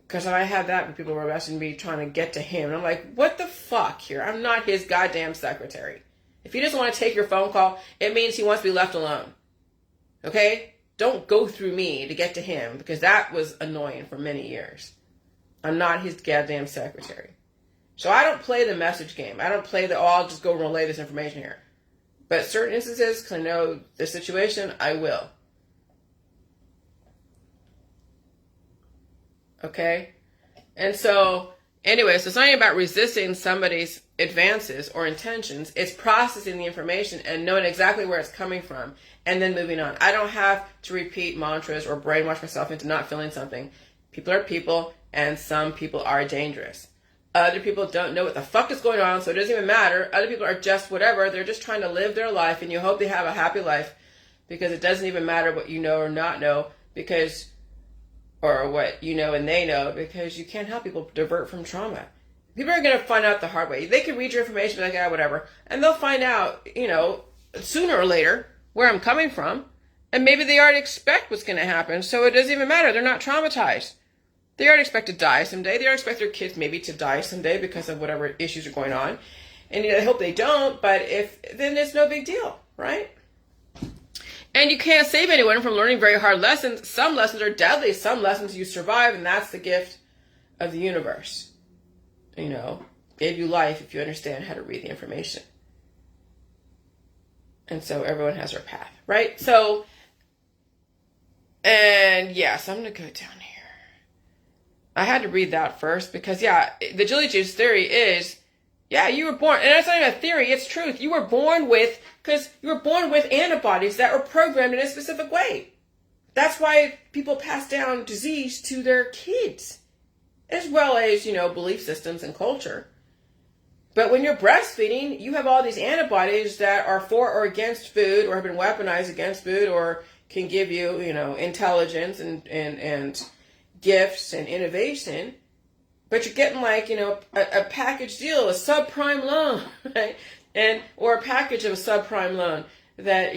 Because I had that when people were messaging me trying to get to him. And I'm like, what the fuck here? I'm not his goddamn secretary. If he doesn't want to take your phone call, it means he wants to be left alone. Okay? Don't go through me to get to him, because that was annoying for many years. I'm not his goddamn secretary. So I don't play the message game. I don't play I'll just go relay this information here. But certain instances, because I know the situation, I will. Okay? And so, anyway, so it's not about resisting somebody's advances or intentions. It's processing the information and knowing exactly where it's coming from and then moving on. I don't have to repeat mantras or brainwash myself into not feeling something. People are people, and some people are dangerous. Other people don't know what the fuck is going on, so it doesn't even matter. Other people are just whatever. They're just trying to live their life, and you hope they have a happy life, because it doesn't even matter what you know or not know, because, or what you know and they know, because you can't help people divert from trauma. People are going to find out the hard way. They can read your information, be like, yeah, whatever, and they'll find out, sooner or later where I'm coming from, and maybe they already expect what's going to happen, so it doesn't even matter. They're not traumatized. They already expect to die someday. They already expect their kids maybe to die someday because of whatever issues are going on. And I hope they don't, but then it's no big deal, right? And you can't save anyone from learning very hard lessons. Some lessons are deadly. Some lessons you survive, and that's the gift of the universe. Gave you life if you understand how to read the information. And so everyone has their path, right? So, and yes, I'm going to go down here. I had to read that first because, the Jilly Juice theory is, you were born, and that's not even a theory, it's truth. You were born with antibodies that were programmed in a specific way. That's why people pass down disease to their kids, as well as, belief systems and culture. But when you're breastfeeding, you have all these antibodies that are for or against food, or have been weaponized against food, or can give you, intelligence and gifts and innovation, but you're getting a package deal, a subprime loan, right? Or a package of a subprime loan that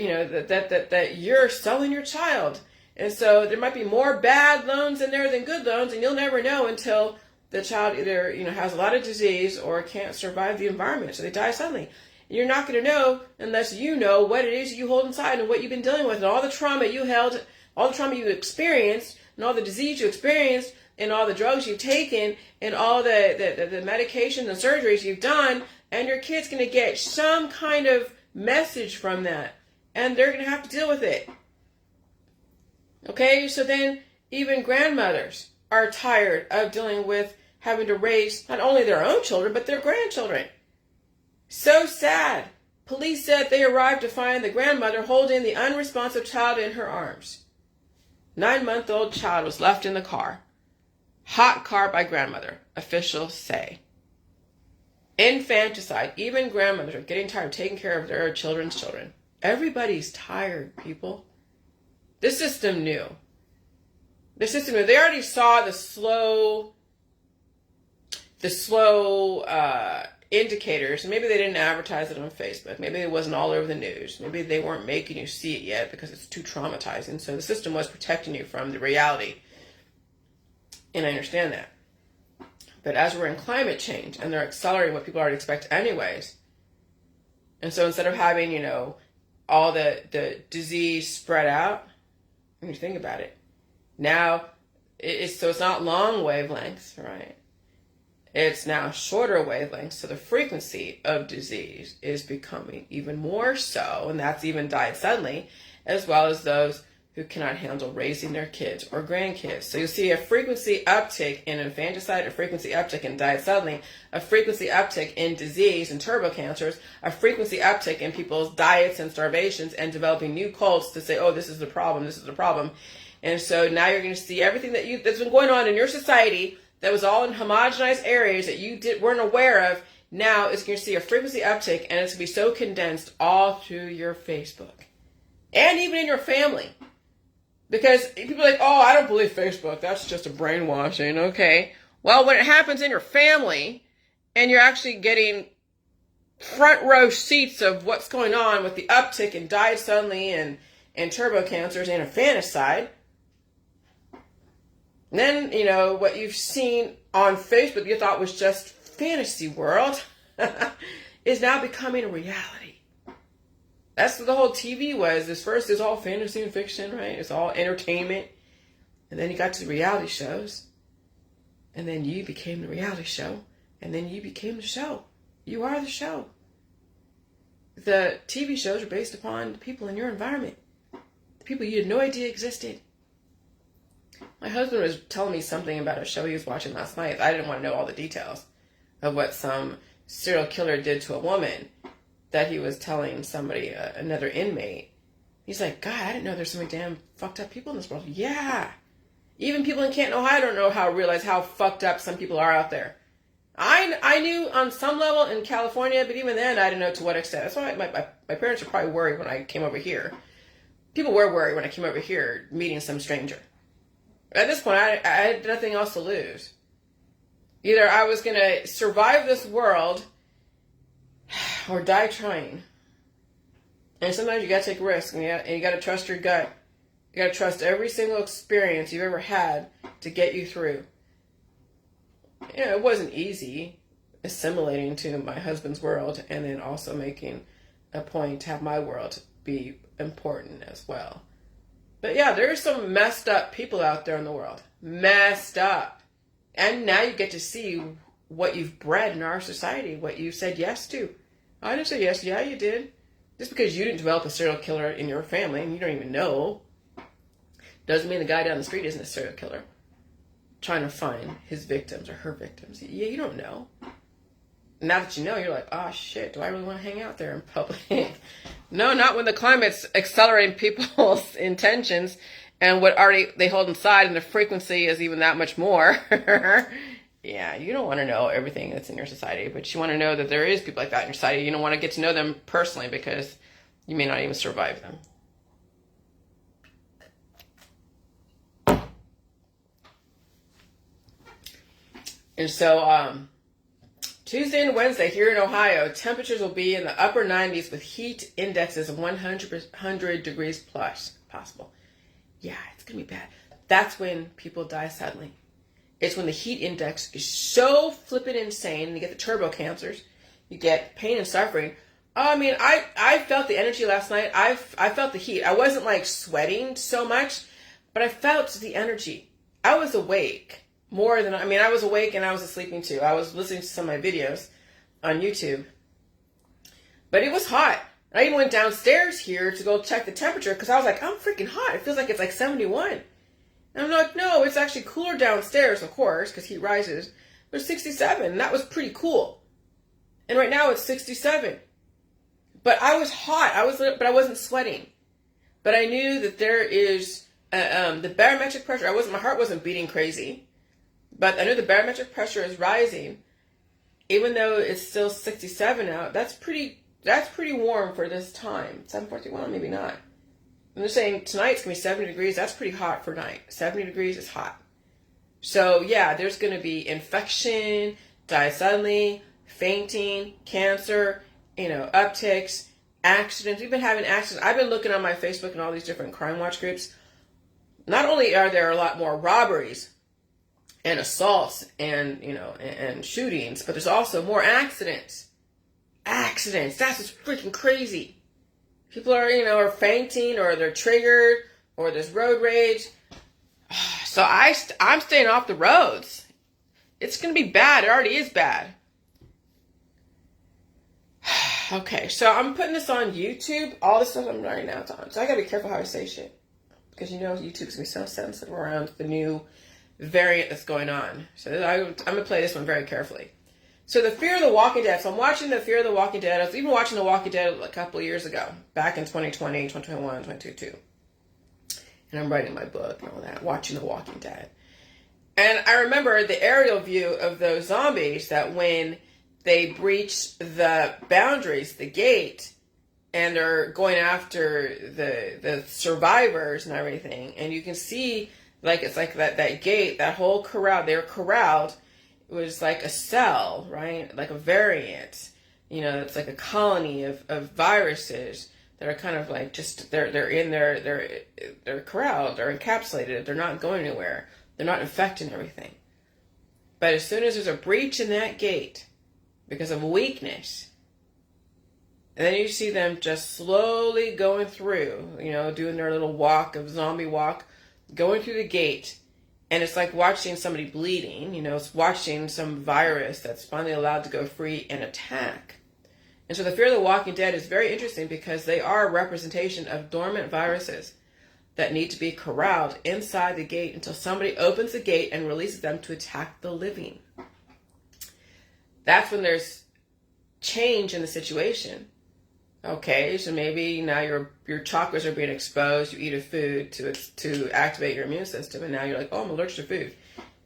that you're selling your child. And so there might be more bad loans in there than good loans, and you'll never know until the child either has a lot of disease or can't survive the environment, so they die suddenly. And you're not going to know unless you know what it is you hold inside and what you've been dealing with, and all the trauma you held, all the trauma you experienced, and all the disease you experienced, and all the drugs you've taken, and all the medications and surgeries you've done, and your kid's going to get some kind of message from that, and they're going to have to deal with it. Okay, so then even grandmothers are tired of dealing with having to raise not only their own children, but their grandchildren. So sad. Police said they arrived to find the grandmother holding the unresponsive child in her arms. 9-month-old child was left in the car. Hot car by grandmother, officials say. Infanticide. Even grandmothers are getting tired of taking care of their children's children. Everybody's tired, people. This system knew. They already saw the slow indicators. Maybe they didn't advertise it on Facebook. Maybe it wasn't all over the news. Maybe they weren't making you see it yet because it's too traumatizing. So the system was protecting you from the reality. And I understand that. But as we're in climate change, and they're accelerating what people already expect anyways, and so instead of having, all the disease spread out, when you think about it, now it's not long wavelengths, right? It's now shorter wavelengths, so the frequency of disease is becoming even more so, and that's even died suddenly, as well as those who cannot handle raising their kids or grandkids. So you'll see a frequency uptick in infanticide, a frequency uptick in died suddenly, a frequency uptick in disease and turbo cancers, a frequency uptick in people's diets and starvations, and developing new cults to say, oh, this is the problem, this is the problem. And so now you're going to see everything that's been going on in your society that was all in homogenized areas that you weren't aware of. Now it's going to see a frequency uptick, and it's going to be so condensed all through your Facebook and even in your family. Because people are like, oh, I don't believe Facebook. That's just a brainwashing. Okay. Well, when it happens in your family and you're actually getting front row seats of what's going on with the uptick in died suddenly and turbo cancers and infanticide, then, what you've seen on Facebook you thought was just fantasy world is now becoming a reality. That's what the whole TV was. This first is all fantasy and fiction, right? It's all entertainment. And then you got to the reality shows. And then you became the reality show. And then you became the show. You are the show. The TV shows are based upon the people in your environment. The people you had no idea existed. My husband was telling me something about a show he was watching last night. I didn't want to know all the details of what some serial killer did to a woman that he was telling somebody, another inmate. He's like, God, I didn't know there's so many damn fucked up people in this world. Yeah. Even people in Canton, Ohio don't know realize how fucked up some people are out there. I knew on some level in California, but even then I didn't know to what extent. That's why my parents were probably worried when I came over here. People were worried when I came over here meeting some stranger. At this point, I had nothing else to lose. Either I was going to survive this world or die trying. And sometimes you got to take risks, and you got to trust your gut. You got to trust every single experience you've ever had to get you through. You know, it wasn't easy assimilating to my husband's world and then also making a point to have my world be important as well. But yeah, there's some messed up people out there in the world. Messed up. And now you get to see what you've bred in our society, what you said yes to. I didn't say yes. Yeah, you did. Just because you didn't develop a serial killer in your family and you don't even know, doesn't mean the guy down the street isn't a serial killer trying to find his victims or her victims. Yeah, you don't know. Now that you know, you're like, oh shit, do I really want to hang out there in public? No, not when the climate's accelerating people's intentions and what already they hold inside, and the frequency is even that much more. Yeah, you don't want to know everything that's in your society, but you want to know that there is people like that in your society. You don't want to get to know them personally because you may not even survive them. And so, Tuesday and Wednesday here in Ohio, temperatures will be in the upper 90s with heat indexes of 100 degrees plus possible. Yeah, it's going to be bad. That's when people die suddenly. It's when the heat index is so flippin' insane. You get the turbo cancers. You get pain and suffering. I mean, I felt the energy last night. I felt the heat. I wasn't like sweating so much, but I felt the energy. I was awake. I was awake and I was sleeping too. I was listening to some of my videos on YouTube. But it was hot. I even went downstairs here to go check the temperature because I was like, I'm freaking hot. It feels like it's like 71. And I'm like, no, it's actually cooler downstairs, of course, because heat rises. It was 67, and that was pretty cool. And right now it's 67. But I was hot. But I wasn't sweating. But I knew that there is the barometric pressure. My heart wasn't beating crazy. But I know the barometric pressure is rising, even though it's still 67 out. That's pretty warm for this time. 7:41, maybe not. I'm just saying tonight's gonna be 70 degrees. That's pretty hot for night. 70 degrees is hot. So yeah, there's gonna be infection, die suddenly, fainting, cancer, upticks, accidents. We've been having accidents. I've been looking on my Facebook and all these different crime watch groups. Not only are there a lot more robberies and assaults and shootings, but there's also more accidents. Accidents. That's what's freaking crazy. People are fainting, or they're triggered, or there's road rage. So I'm staying off the roads. It's going to be bad. It already is bad. Okay, so I'm putting this on YouTube. All this stuff I'm writing now, it's on. So I got to be careful how I say shit. Because YouTube's going to be so sensitive around the new variant that's going on. So I'm going to play this one very carefully. So the Fear of the Walking Dead. So I'm watching the Fear of the Walking Dead. I was even watching The Walking Dead a couple of years ago, back in 2020, 2021, 2022. And I'm writing my book and all that, watching The Walking Dead. And I remember the aerial view of those zombies that when they breach the boundaries, the gate, and they're going after the survivors and everything. And you can see, it's like that gate, that whole corral, they were corralled. It was like a cell, right? Like a variant. It's like a colony of viruses that are kind of like just, they're in there, they're corralled, they're encapsulated, they're not going anywhere. They're not infecting everything. But as soon as there's a breach in that gate, because of weakness, and then you see them just slowly going through, doing their little walk of zombie walk, going through the gate. And it's like watching somebody bleeding, it's watching some virus that's finally allowed to go free and attack. And so the Fear of the Walking Dead is very interesting because they are a representation of dormant viruses that need to be corralled inside the gate until somebody opens the gate and releases them to attack the living. That's when there's change in the situation. Okay, so maybe now your chakras are being exposed. You eat a food to activate your immune system, and now you're like, oh, I'm allergic to food.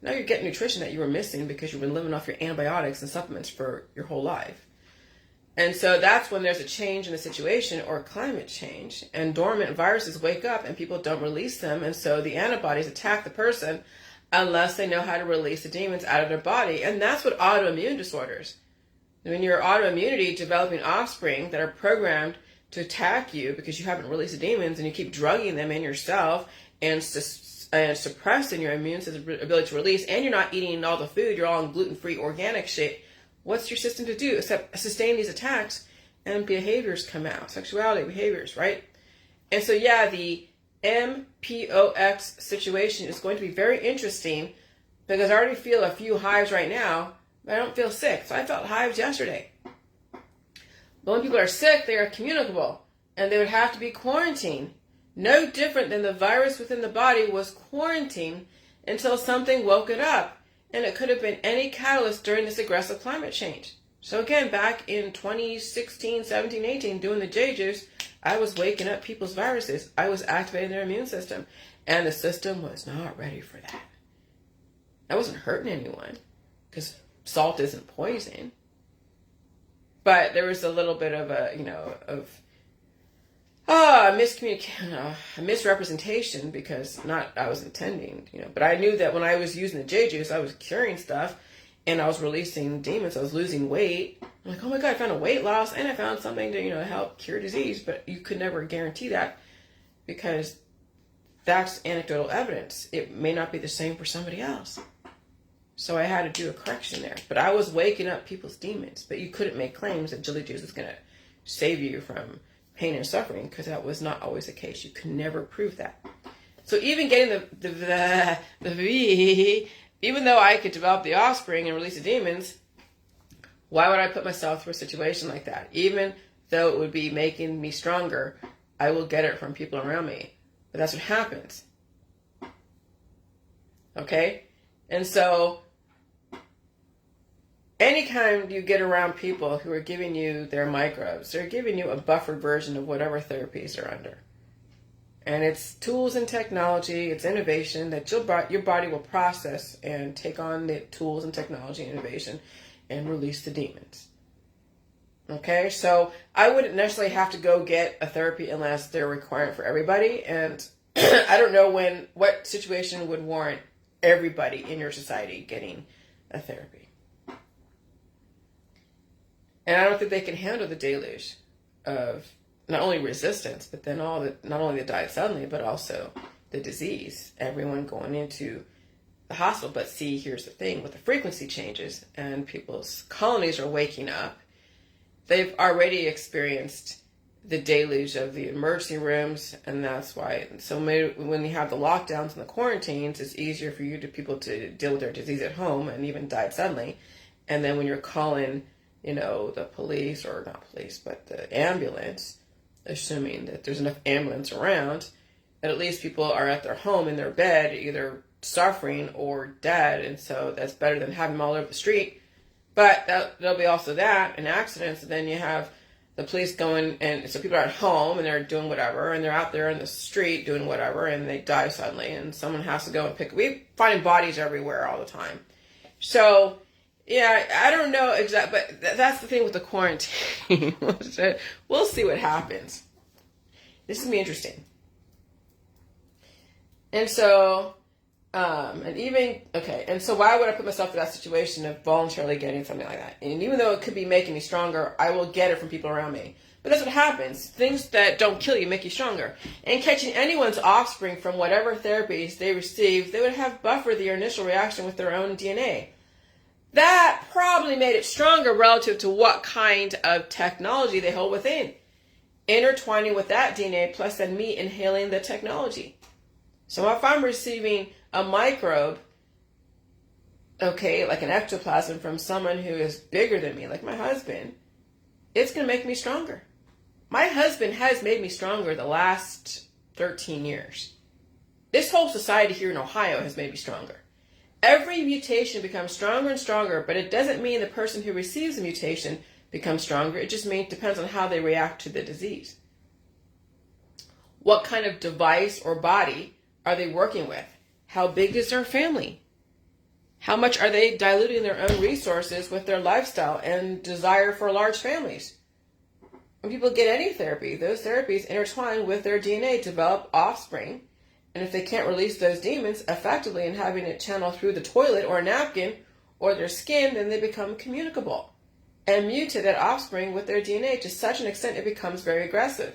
Now you're getting nutrition that you were missing because you've been living off your antibiotics and supplements for your whole life. And so that's when there's a change in the situation or climate change, and dormant viruses wake up and people don't release them, and so the antibodies attack the person unless they know how to release the demons out of their body. And that's what autoimmune disorders. When your autoimmunity developing offspring that are programmed to attack you because you haven't released the demons and you keep drugging them in yourself and suppressing your immune system's ability to release, and you're not eating all the food, you're all on gluten-free organic shit, what's your system to do except sustain these attacks and behaviors come out, sexuality, behaviors, right? And so, yeah, the MPOX situation is going to be very interesting because I already feel a few hives right now, but I don't feel sick. So I felt hives yesterday. But when people are sick, they are communicable and they would have to be quarantined. No different than the virus within the body was quarantined until something woke it up. And it could have been any catalyst during this aggressive climate change. So again, back in 2016, 17, 18, doing the Jilly Juice, I was waking up people's viruses. I was activating their immune system. And the system was not ready for that. I wasn't hurting anyone because salt isn't poison. But there was a little bit of a misrepresentation because I was intending, but I knew that when I was using the Jilly Juice, I was curing stuff and I was releasing demons. I was losing weight. I'm like, oh my God, I found a weight loss and I found something to, help cure disease, but you could never guarantee that because that's anecdotal evidence. It may not be the same for somebody else. So I had to do a correction there, but I was waking up people's demons, but you couldn't make claims that Jilly Juice is going to save you from pain and suffering because that was not always the case. You can never prove that. So even getting even though I could develop the offspring and release the demons, why would I put myself through a situation like that? Even though it would be making me stronger, I will get it from people around me. But that's what happens. Okay? And so anytime you get around people who are giving you their microbes, they're giving you a buffered version of whatever therapies they're under. And it's tools and technology, it's innovation that your body will process and take on the tools and technology and innovation and release the demons. Okay, so I wouldn't necessarily have to go get a therapy unless they're required for everybody. And I don't know what situation would warrant everybody in your society getting a therapy. And I don't think they can handle the deluge of not only resistance, but then not only the diet suddenly, but also the disease. Everyone going into the hospital. But see, here's the thing with the frequency changes and people's colonies are waking up. They've already experienced the deluge of the emergency rooms, and that's why. So when you have the lockdowns and the quarantines, it's easier for people to deal with their disease at home and even die suddenly. And then when you're calling, the police, or not police, but the ambulance, assuming that there's enough ambulance around, that at least people are at their home in their bed, either suffering or dead, and so that's better than having them all over the street. But there'll be also that, and accidents, and then you have the police going, and so people are at home, and they're doing whatever, and they're out there in the street doing whatever, and they die suddenly, and someone has to go and we find bodies everywhere all the time. So, yeah, I don't know exactly, but that's the thing with the quarantine. We'll see what happens. This is going to be interesting. And so, and so why would I put myself in that situation of voluntarily getting something like that? And even though it could be making me stronger, I will get it from people around me. But that's what happens. Things that don't kill you make you stronger. And catching anyone's offspring from whatever therapies they receive, they would have buffered their initial reaction with their own DNA. That probably made it stronger relative to what kind of technology they hold within. Intertwining with that DNA plus then me inhaling the technology. So if I'm receiving a microbe, like an ectoplasm from someone who is bigger than me, like my husband, it's going to make me stronger. My husband has made me stronger the last 13 years. This whole society here in Ohio has made me stronger. Every mutation becomes stronger and stronger, but it doesn't mean the person who receives the mutation become stronger. It just depends on how they react to the disease. What kind of device or body are they working with? How big is their family? How much are they diluting their own resources with their lifestyle and desire for large families? When people get any therapy, those therapies intertwine with their DNA, develop offspring, and if they can't release those demons effectively and having it channel through the toilet or a napkin or their skin, then they become communicable and mutate that offspring with their DNA to such an extent it becomes very aggressive.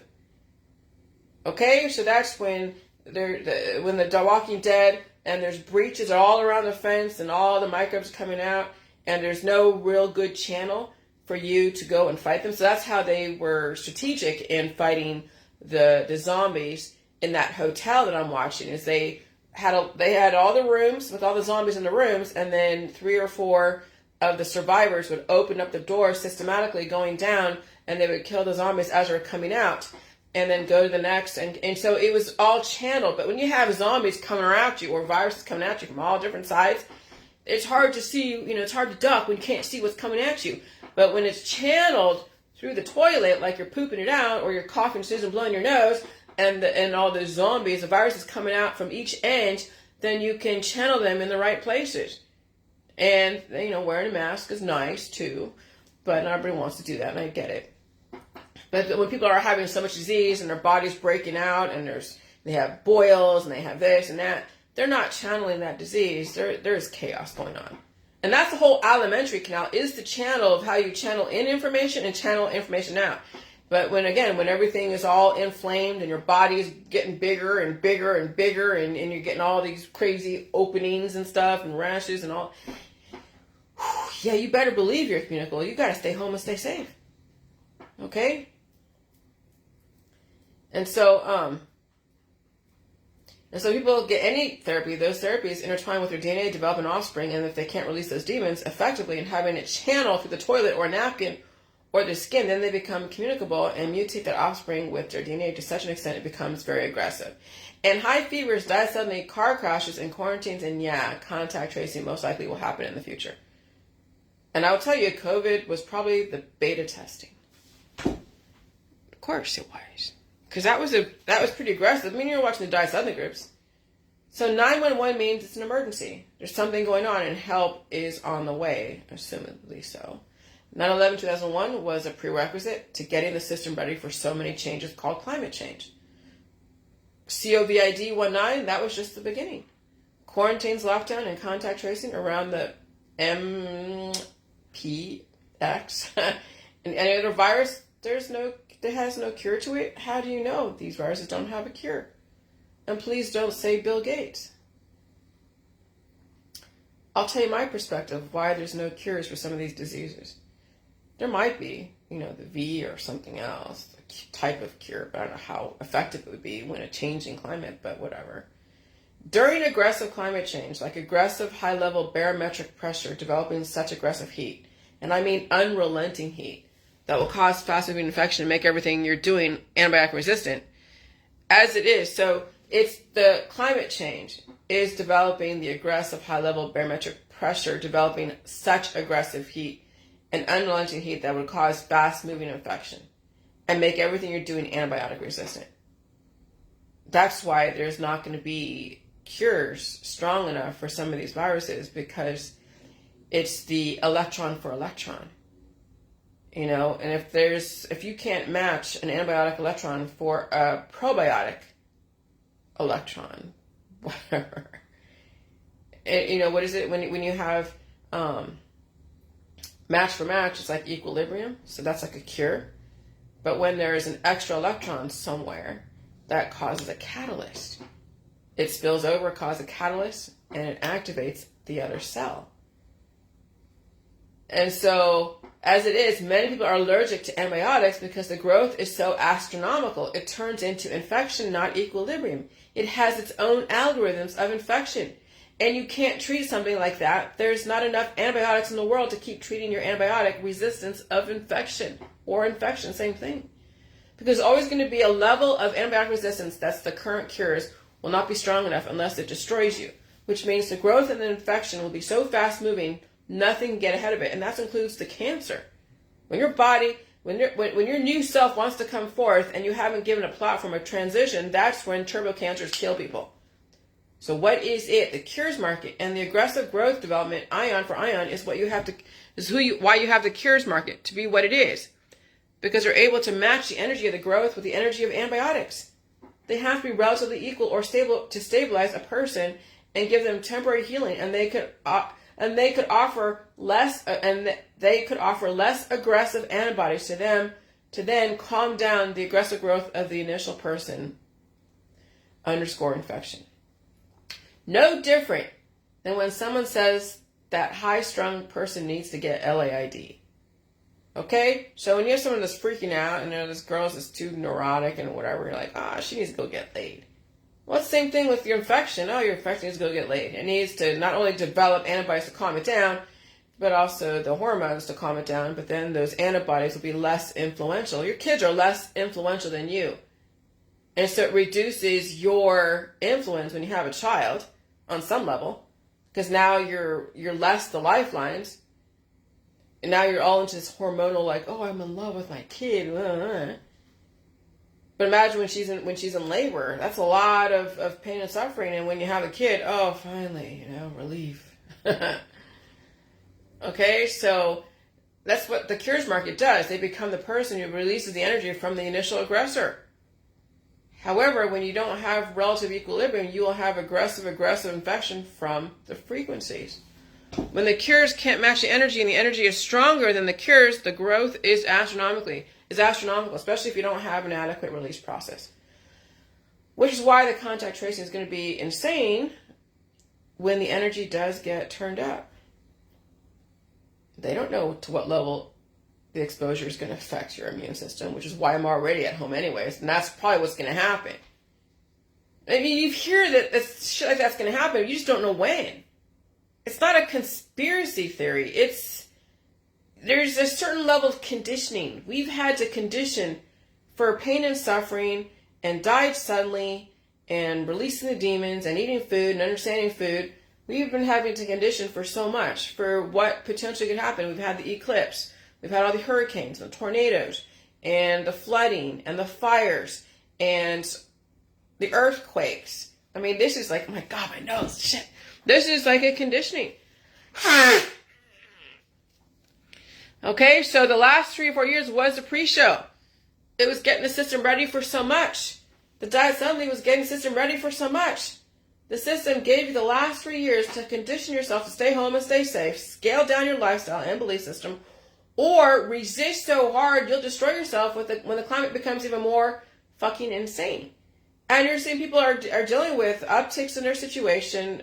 Okay, so that's when the Walking Dead and there's breaches all around the fence and all the microbes coming out and there's no real good channel for you to go and fight them. So that's how they were strategic in fighting the zombies in that hotel that I'm watching. Is they had all the rooms with all the zombies in the rooms, and then 3 or 4 of the survivors would open up the door systematically going down, and they would kill the zombies as they're coming out, and then go to the next. And so it was all channeled. But when you have zombies coming at you or viruses coming at you from all different sides, it's hard to see, it's hard to duck when you can't see what's coming at you. But when it's channeled through the toilet, like you're pooping it out or you're coughing, sneezing, blowing your nose, and all the zombies, the viruses coming out from each end, then you can channel them in the right places. And, wearing a mask is nice too, but not everybody wants to do that, and I get it. But when people are having so much disease and their body's breaking out and they have boils and they have this and that, they're not channeling that disease. There's chaos going on. And that's the whole alimentary canal, is the channel of how you channel in information and channel information out. But when everything is all inflamed and your body is getting bigger and bigger and bigger and you're getting all these crazy openings and stuff and rashes and all, yeah, you better believe you're communicable. You got to stay home and stay safe. Okay? And so people get any therapy, those therapies intertwine with their DNA, develop an offspring, and if they can't release those demons effectively and having it channel through the toilet or a napkin or their skin, then they become communicable and mutate that offspring with their DNA to such an extent it becomes very aggressive. And high fevers, die suddenly, car crashes, and quarantines, and contact tracing most likely will happen in the future. And I will tell you, COVID was probably the beta testing. Of course it was. Because that was pretty aggressive. I mean, you're watching the Die Suddenly groups. So 911 means it's an emergency. There's something going on and help is on the way, assumedly so. 9/11/2001 was a prerequisite to getting the system ready for so many changes called climate change. COVID-19, that was just the beginning. Quarantines, lockdown, and contact tracing around the MPX and any other virus, there has no cure to it. How do you know these viruses don't have a cure? And please don't say Bill Gates. I'll tell you my perspective of why there's no cures for some of these diseases. There might be, the V or something else, a type of cure, but I don't know how effective it would be when a changing climate, but whatever. During aggressive climate change, like aggressive high-level barometric pressure developing such aggressive heat, and I mean unrelenting heat, that will cause fast-moving infection and make everything you're doing antibiotic resistant, as it is. So it's the climate change is developing the aggressive high-level barometric pressure, developing such aggressive heat and unrelenting heat that would cause fast-moving infection and make everything you're doing antibiotic resistant. That's why there's not going to be cures strong enough for some of these viruses, because it's the electron for electron. And if you can't match an antibiotic electron for a probiotic electron, whatever. What is it when you have match for match? It's like equilibrium, so that's like a cure. But when there is an extra electron somewhere, that causes a catalyst. It spills over, causes a catalyst, and it activates the other cell. And so, as it is, many people are allergic to antibiotics because the growth is so astronomical. It turns into infection, not equilibrium. It has its own algorithms of infection. And you can't treat something like that. There's not enough antibiotics in the world to keep treating your antibiotic resistance of infection or infection, same thing. Because there's always going to be a level of antibiotic resistance that's the current cures will not be strong enough unless it destroys you, which means the growth of the infection will be so fast moving, nothing can get ahead of it. And that includes the cancer. When your body, when your new self wants to come forth and you haven't given a platform of transition, that's when turbo cancers kill people. So what is it? The cures market and the aggressive growth development, ion for ion, is what you have to, why you have the cures market to be what it is. Because they're able to match the energy of the growth with the energy of antibiotics. They have to be relatively equal or stable to stabilize a person and give them temporary healing, and they could offer less aggressive antibodies to them to then calm down the aggressive growth of the initial person _ infection. No different than when someone says that high-strung person needs to get LAID. Okay? So when you have someone that's freaking out and this girl's just too neurotic and whatever, you're like, she needs to go get laid. Well, it's the same thing with your infection. Your infection needs to go get laid. It needs to not only develop antibodies to calm it down, but also the hormones to calm it down. But then those antibodies will be less influential. Your kids are less influential than you. And so it reduces your influence when you have a child on some level. Because now you're less the lifelines. And now you're all into this hormonal, like, I'm in love with my kid. But imagine when she's in labor. That's a lot of pain and suffering. And when you have a kid, finally, relief. Okay, so that's what the cures market does. They become the person who releases the energy from the initial aggressor. However, when you don't have relative equilibrium, you will have aggressive infection from the frequencies. When the cures can't match the energy and the energy is stronger than the cures, the growth is astronomical, especially if you don't have an adequate release process. Which is why the contact tracing is going to be insane when the energy does get turned up. They don't know to what level the exposure is going to affect your immune system, which is why I'm already at home anyways, and that's probably what's going to happen. I mean, you hear that shit like that's going to happen, you just don't know when. It's not a conspiracy theory. There's a certain level of conditioning. We've had to condition for pain and suffering and died suddenly and releasing the demons and eating food and understanding food. We've been having to condition for so much for what potentially could happen. We've had the eclipse. We've had all the hurricanes and the tornadoes and the flooding and the fires and the earthquakes. I mean, this is like, oh my God, my nose, shit. This is like a conditioning. Okay, so the last 3 or 4 years was the pre-show. It was getting the system ready for so much. The diet suddenly was getting the system ready for so much. The system gave you the last 3 years to condition yourself to stay home and stay safe, scale down your lifestyle and belief system, or resist so hard you'll destroy yourself when the climate becomes even more fucking insane. And you're seeing people are dealing with upticks in their situation,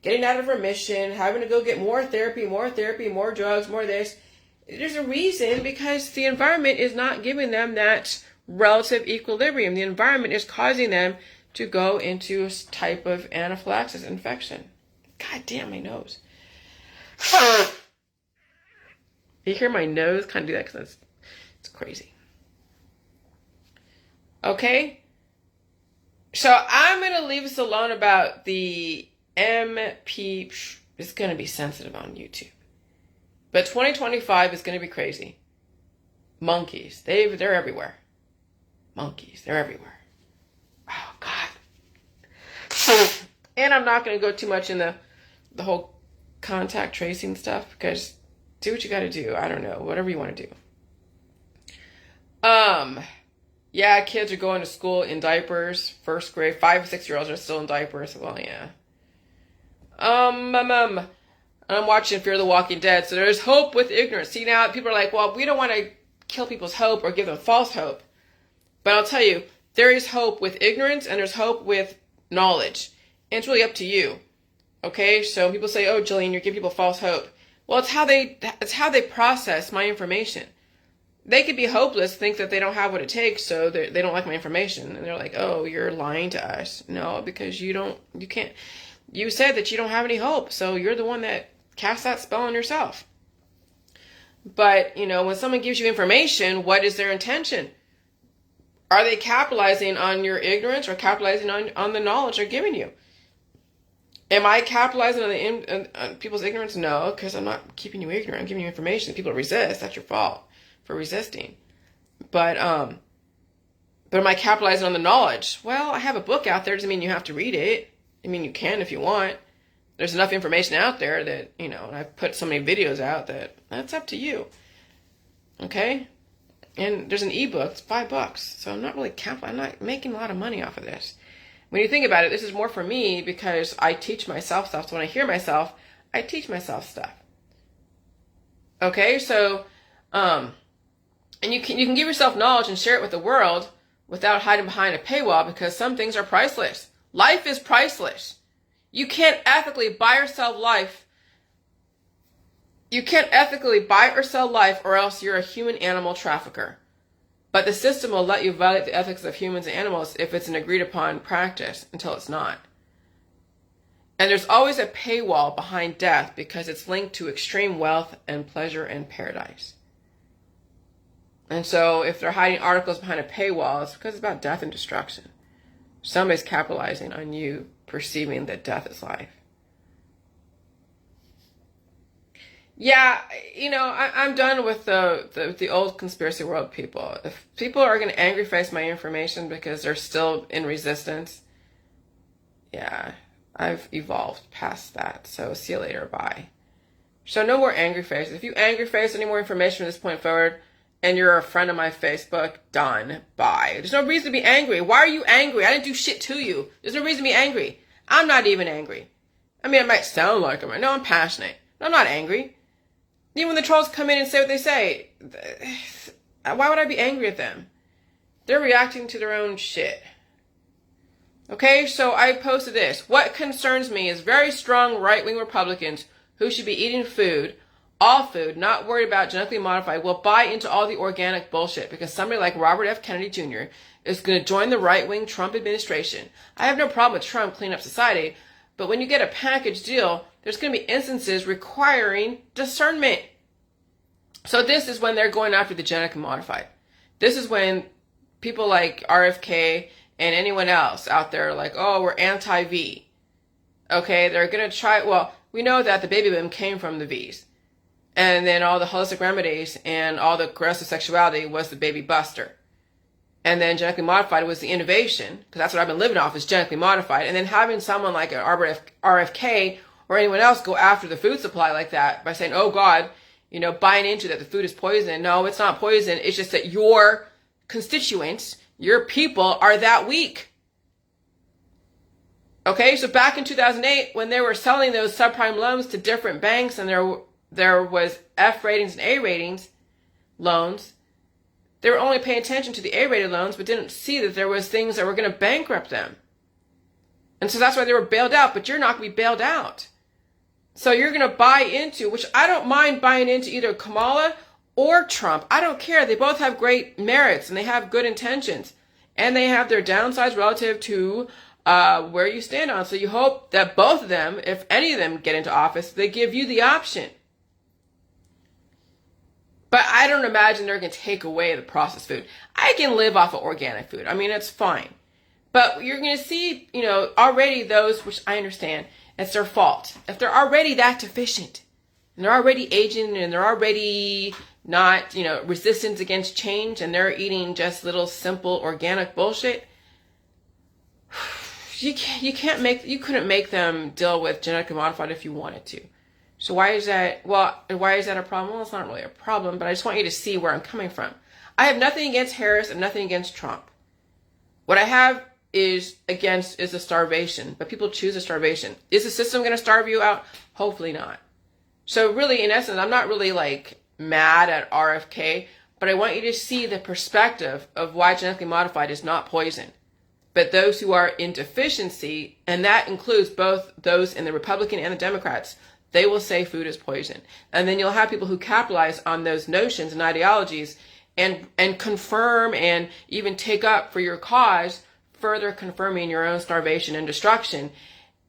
getting out of remission, having to go get more therapy, more drugs, more this. There's a reason, because the environment is not giving them that relative equilibrium. The environment is causing them to go into a type of anaphylaxis infection. God damn, my nose. You hear my nose kind of do that because it's crazy. Okay? So I'm going to leave us alone about the MP. It's going to be sensitive on YouTube. But 2025 is going to be crazy. Monkeys. They're everywhere. Monkeys. They're everywhere. Oh, God. And I'm not going to go too much in the whole contact tracing stuff, because do what you got to do. I don't know. Whatever you want to do. Yeah, kids are going to school in diapers. First grade. 5 or 6 year olds are still in diapers. Well, yeah. I'm watching Fear the Walking Dead, so there's hope with ignorance. See, now people are like, well, we don't want to kill people's hope or give them false hope. But I'll tell you, there is hope with ignorance and there's hope with knowledge. And it's really up to you. Okay? So people say, oh, Jillian, you're giving people false hope. Well, it's how they process my information. They could be hopeless, think that they don't have what it takes, so they don't like my information. And they're like, oh, you're lying to us. No, because you can't. You said that you don't have any hope, so you're the one that cast that spell on yourself. But, when someone gives you information, what is their intention? Are they capitalizing on your ignorance or capitalizing on the knowledge they're giving you? Am I capitalizing on people's ignorance? No, because I'm not keeping you ignorant. I'm giving you information. People resist. That's your fault. for resisting. But am I capitalizing on the knowledge? Well, I have a book out there. Doesn't mean you have to read it. I mean, you can if you want. There's enough information out there that, and I've put so many videos out that's up to you. Okay? And there's an ebook, it's $5. So I'm not making a lot of money off of this. When you think about it, this is more for me because I teach myself stuff. So when I hear myself, I teach myself stuff. Okay? So, and you can give yourself knowledge and share it with the world without hiding behind a paywall, because some things are priceless. Life is priceless. You can't ethically buy or sell life. You can't ethically buy or sell life, or else you're a human animal trafficker. But the system will let you violate the ethics of humans and animals if it's an agreed upon practice, until it's not. And there's always a paywall behind death because it's linked to extreme wealth and pleasure and paradise. And so if they're hiding articles behind a paywall, it's because it's about death and destruction. Somebody's capitalizing on you perceiving that death is life. Yeah, I'm done with the old conspiracy world people. If people are going to angry face my information because they're still in resistance, yeah, I've evolved past that. So see you later, bye. So no more angry faces. If you angry face any more information from this point forward, and you're a friend of my Facebook, done, bye. There's no reason to be angry. Why are you angry? I didn't do shit to you. There's no reason to be angry. I'm not even angry. I mean, it might sound like I'm. No, I'm passionate. No, I'm not angry. Even when the trolls come in and say what they say, why would I be angry at them? They're reacting to their own shit. Okay, so I posted this. What concerns me is very strong right-wing Republicans who should be eating food, all food, not worried about genetically modified, will buy into all the organic bullshit because somebody like Robert F. Kennedy Jr. is going to join the right-wing Trump administration. I have no problem with Trump cleaning up society, but when you get a package deal, there's going to be instances requiring discernment. So this is when they're going after the genetically modified. This is when people like RFK and anyone else out there are like, oh, we're anti-V. Okay, they're going to try, well, we know that the baby boom came from the Vs. And then all the holistic remedies and all the aggressive sexuality was the baby buster. And then genetically modified was the innovation, because that's what I've been living off, is genetically modified. And then having someone like an RFK or anyone else go after the food supply like that by saying, oh God, buying into that the food is poison. No, it's not poison. It's just that your constituents, your people are that weak. Okay, so back in 2008, when they were selling those subprime loans to different banks and there was F ratings and A ratings loans, they were only paying attention to the A-rated loans, but didn't see that there was things that were going to bankrupt them. And so that's why they were bailed out, but you're not going to be bailed out. So you're going to buy into, which I don't mind buying into either Kamala or Trump. I don't care. They both have great merits and they have good intentions. And they have their downsides relative to where you stand on. So you hope that both of them, if any of them get into office, they give you the option. But I don't imagine they're going to take away the processed food. I can live off of organic food. I mean, it's fine. But you're going to see, already those, which I understand, it's their fault. If they're already that deficient, and they're already aging, and they're already not, resistant against change, and they're eating just little simple organic bullshit, you couldn't make them deal with genetically modified if you wanted to. So why is that? Well, why is that a problem? Well, it's not really a problem, but I just want you to see where I'm coming from. I have nothing against Harris and nothing against Trump. What I have is the starvation, but people choose a starvation. Is the system going to starve you out? Hopefully not. So really, in essence, I'm not really mad at RFK, but I want you to see the perspective of why genetically modified is not poison. But those who are in deficiency, and that includes both those in the Republican and the Democrats, they will say food is poison. And then you'll have people who capitalize on those notions and ideologies and confirm and even take up for your cause, further confirming your own starvation and destruction.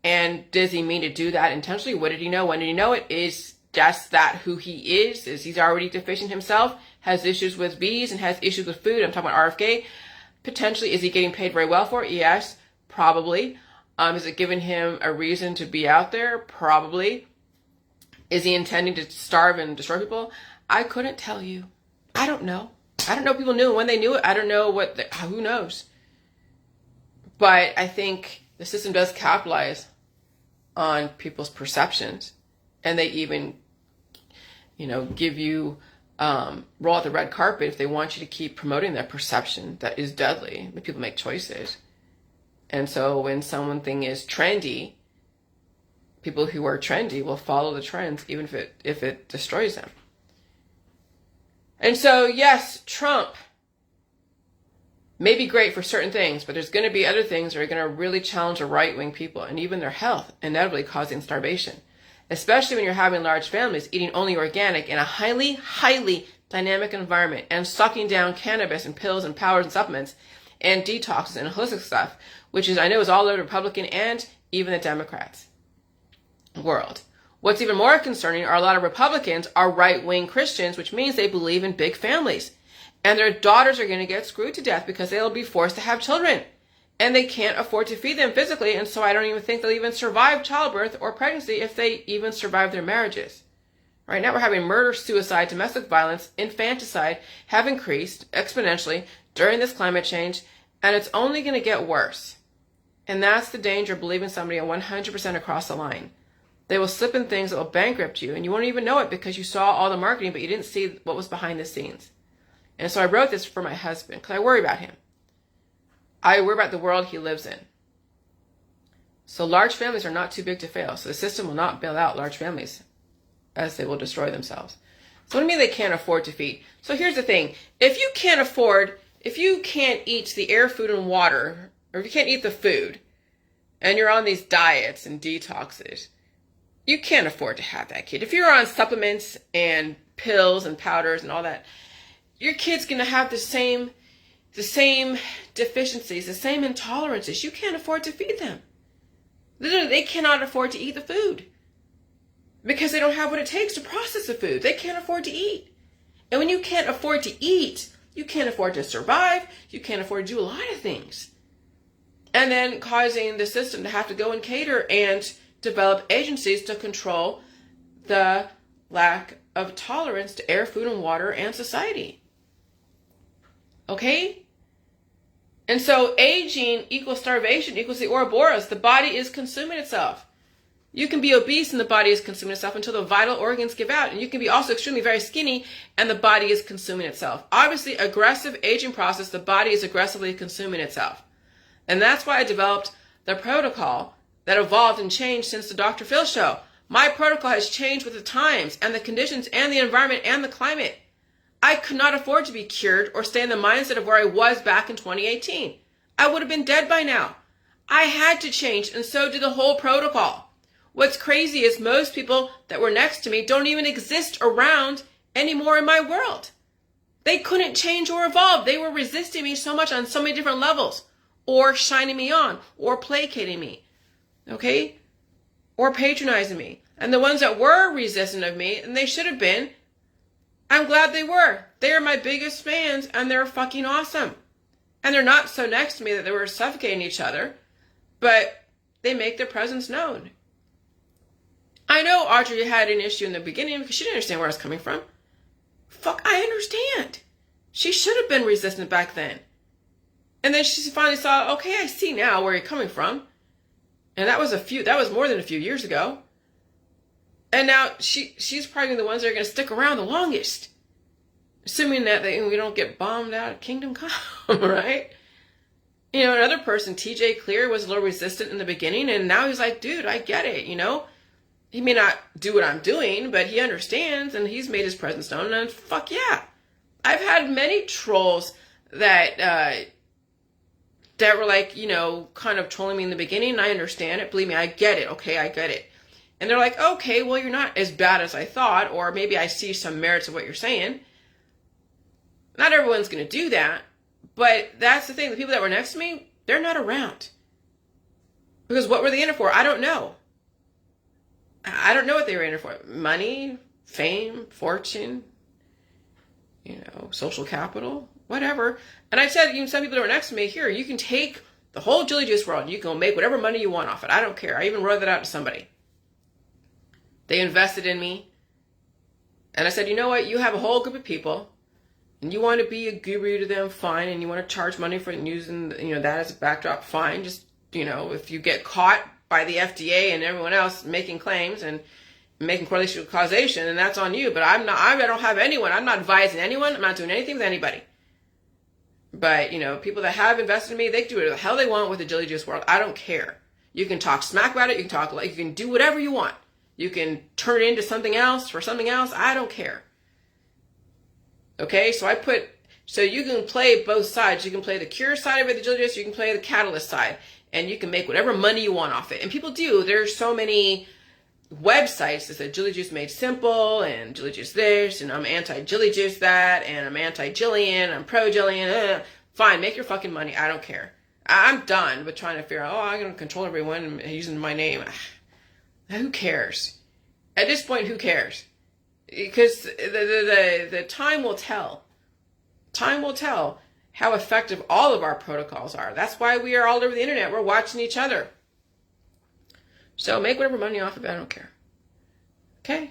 And does he mean to do that intentionally? What did he know? When did he know it? Is just that who he is? Is he's already deficient himself? Has issues with bees and has issues with food? I'm talking about RFK. Potentially, is he getting paid very well for it? Yes, probably. Is it giving him a reason to be out there? Probably. Is he intending to starve and destroy people? I couldn't tell you. I don't know. I don't know if people knew when they knew it. I don't know who knows. But I think the system does capitalize on people's perceptions. And they even, give you, roll out the red carpet if they want you to keep promoting that perception that is deadly when people make choices. And so when something is trendy, people who are trendy will follow the trends even if it destroys them. And so, yes, Trump may be great for certain things, but there's going to be other things that are going to really challenge the right-wing people and even their health, inevitably causing starvation. Especially when you're having large families eating only organic in a highly, highly dynamic environment and sucking down cannabis and pills and powders and supplements and detoxes and holistic stuff, which I know is all over the Republican and even the Democrats world. What's even more concerning are a lot of Republicans are right-wing Christians, which means they believe in big families. And their daughters are going to get screwed to death because they'll be forced to have children. And they can't afford to feed them physically, and so I don't even think they'll even survive childbirth or pregnancy if they even survive their marriages. Right now we're having murder, suicide, domestic violence, infanticide have increased exponentially during this climate change, and it's only going to get worse. And that's the danger of believing somebody 100% across the line. They will slip in things that will bankrupt you, and you won't even know it because you saw all the marketing, but you didn't see what was behind the scenes. And so I wrote this for my husband because I worry about him. I worry about the world he lives in. So large families are not too big to fail. So the system will not bail out large families as they will destroy themselves. So what do you mean they can't afford to feed? So here's the thing. If you can't eat the air, food, and water, or if you can't eat the food, and you're on these diets and detoxes, you can't afford to have that kid. If you're on supplements and pills and powders and all that, your kid's going to have the same deficiencies, the same intolerances. You can't afford to feed them. Literally, they cannot afford to eat the food because they don't have what it takes to process the food. They can't afford to eat. And when you can't afford to eat, you can't afford to survive. You can't afford to do a lot of things. And then causing the system to have to go and cater and develop agencies to control the lack of tolerance to air, food, and water and society. Okay? And so aging equals starvation equals the Ouroboros. The body is consuming itself. You can be obese and the body is consuming itself until the vital organs give out. And you can be also extremely very skinny and the body is consuming itself. Obviously, aggressive aging process, the body is aggressively consuming itself. And that's why I developed the protocol that evolved and changed since the Dr. Phil show. My protocol has changed with the times and the conditions and the environment and the climate. I could not afford to be cured or stay in the mindset of where I was back in 2018. I would have been dead by now. I had to change, and so did the whole protocol. What's crazy is most people that were next to me don't even exist around anymore in my world. They couldn't change or evolve. They were resisting me so much on so many different levels, or shining me on, or placating me, okay? Or patronizing me. And the ones that were resistant of me, and they should have been, I'm glad they were. They are my biggest fans, and they're fucking awesome. And they're not so next to me that they were suffocating each other, but they make their presence known. I know Audrey had an issue in the beginning because she didn't understand where I was coming from. Fuck, I understand. She should have been resistant back then. And then she finally saw, okay, I see now where you're coming from. And that was more than a few years ago. And now she's probably the ones that are going to stick around the longest. Assuming that we don't get bombed out of Kingdom Come, right? You know, another person, TJ Clear, was a little resistant in the beginning. And now he's like, dude, I get it, you know? He may not do what I'm doing, but he understands and he's made his presence known. And fuck yeah. I've had many trolls that were like, you know, kind of trolling me in the beginning. And I understand it. Believe me, I get it. Okay, I get it. And they're like, okay, well, you're not as bad as I thought, or maybe I see some merits of what you're saying. Not everyone's going to do that, but that's the thing. The people that were next to me, they're not around. Because what were they in it for? I don't know. I don't know what they were in it for. Money, fame, fortune, you know, social capital, whatever. And I said, even some people that were next to me, here, you can take the whole Jilly Juice world. You can make whatever money you want off it. I don't care. I even wrote that out to somebody. They invested in me. And I said, you know what? You have a whole group of people And you want to be a guru to them, fine. And you want to charge money for using, that as a backdrop, fine. Just, if you get caught by the FDA and everyone else making claims and making correlation with causation, and that's on you. But I don't have anyone. I'm not advising anyone. I'm not doing anything with anybody. But, people that have invested in me, they can do whatever the hell they want with the Jilly Juice world. I don't care. You can talk smack about it. You can do whatever you want. You can turn it into something else for something else. I don't care. Okay, so you can play both sides. You can play the cure side of it, the Jilly Juice. You can play the catalyst side, and you can make whatever money you want off it. And people do. There's so many websites that say Jilly Juice made simple, and Jilly Juice this, and I'm anti-Jilly Juice that, and I'm anti-Jillian, I'm pro-Jillian. Fine, make your fucking money. I don't care. I'm done with trying to figure out, I'm going to control everyone using my name. Who cares? At this point, who cares? Because the time will tell. Time will tell how effective all of our protocols are. That's why we are all over the internet. We're watching each other. So make whatever money off of it. I don't care. Okay?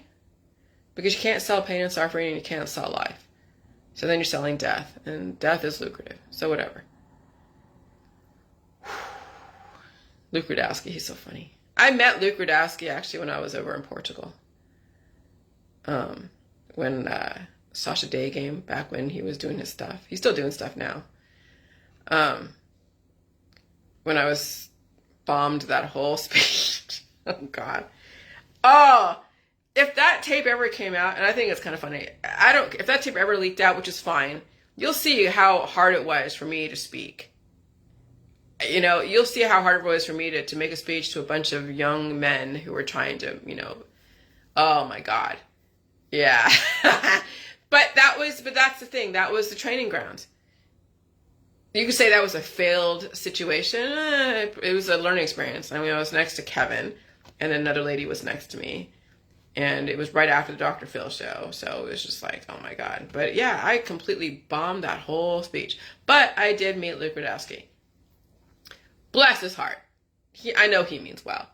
Because you can't sell pain and suffering, and you can't sell life. So then you're selling death. And death is lucrative. So whatever. Luke Rudowski, he's so funny. I met Luke Rudowski actually when I was over in Portugal. When Sasha Day came back when he was doing his stuff. He's still doing stuff now. When I was bombed that whole speech. Oh, God. Oh, if that tape ever came out, and I think it's kind of funny. If that tape ever leaked out, which is fine, you'll see how hard it was for me to speak. You'll see how hard it was for me to make a speech to a bunch of young men who were trying to, oh my God. Yeah. But that's the thing. That was the training ground. You could say that was a failed situation. It was a learning experience. I was next to Kevin, and then another lady was next to me. And it was right after the Dr. Phil show. So it was just like, oh my God. But yeah, I completely bombed that whole speech. But I did meet Luke Rudowski. Bless his heart. I know he means well.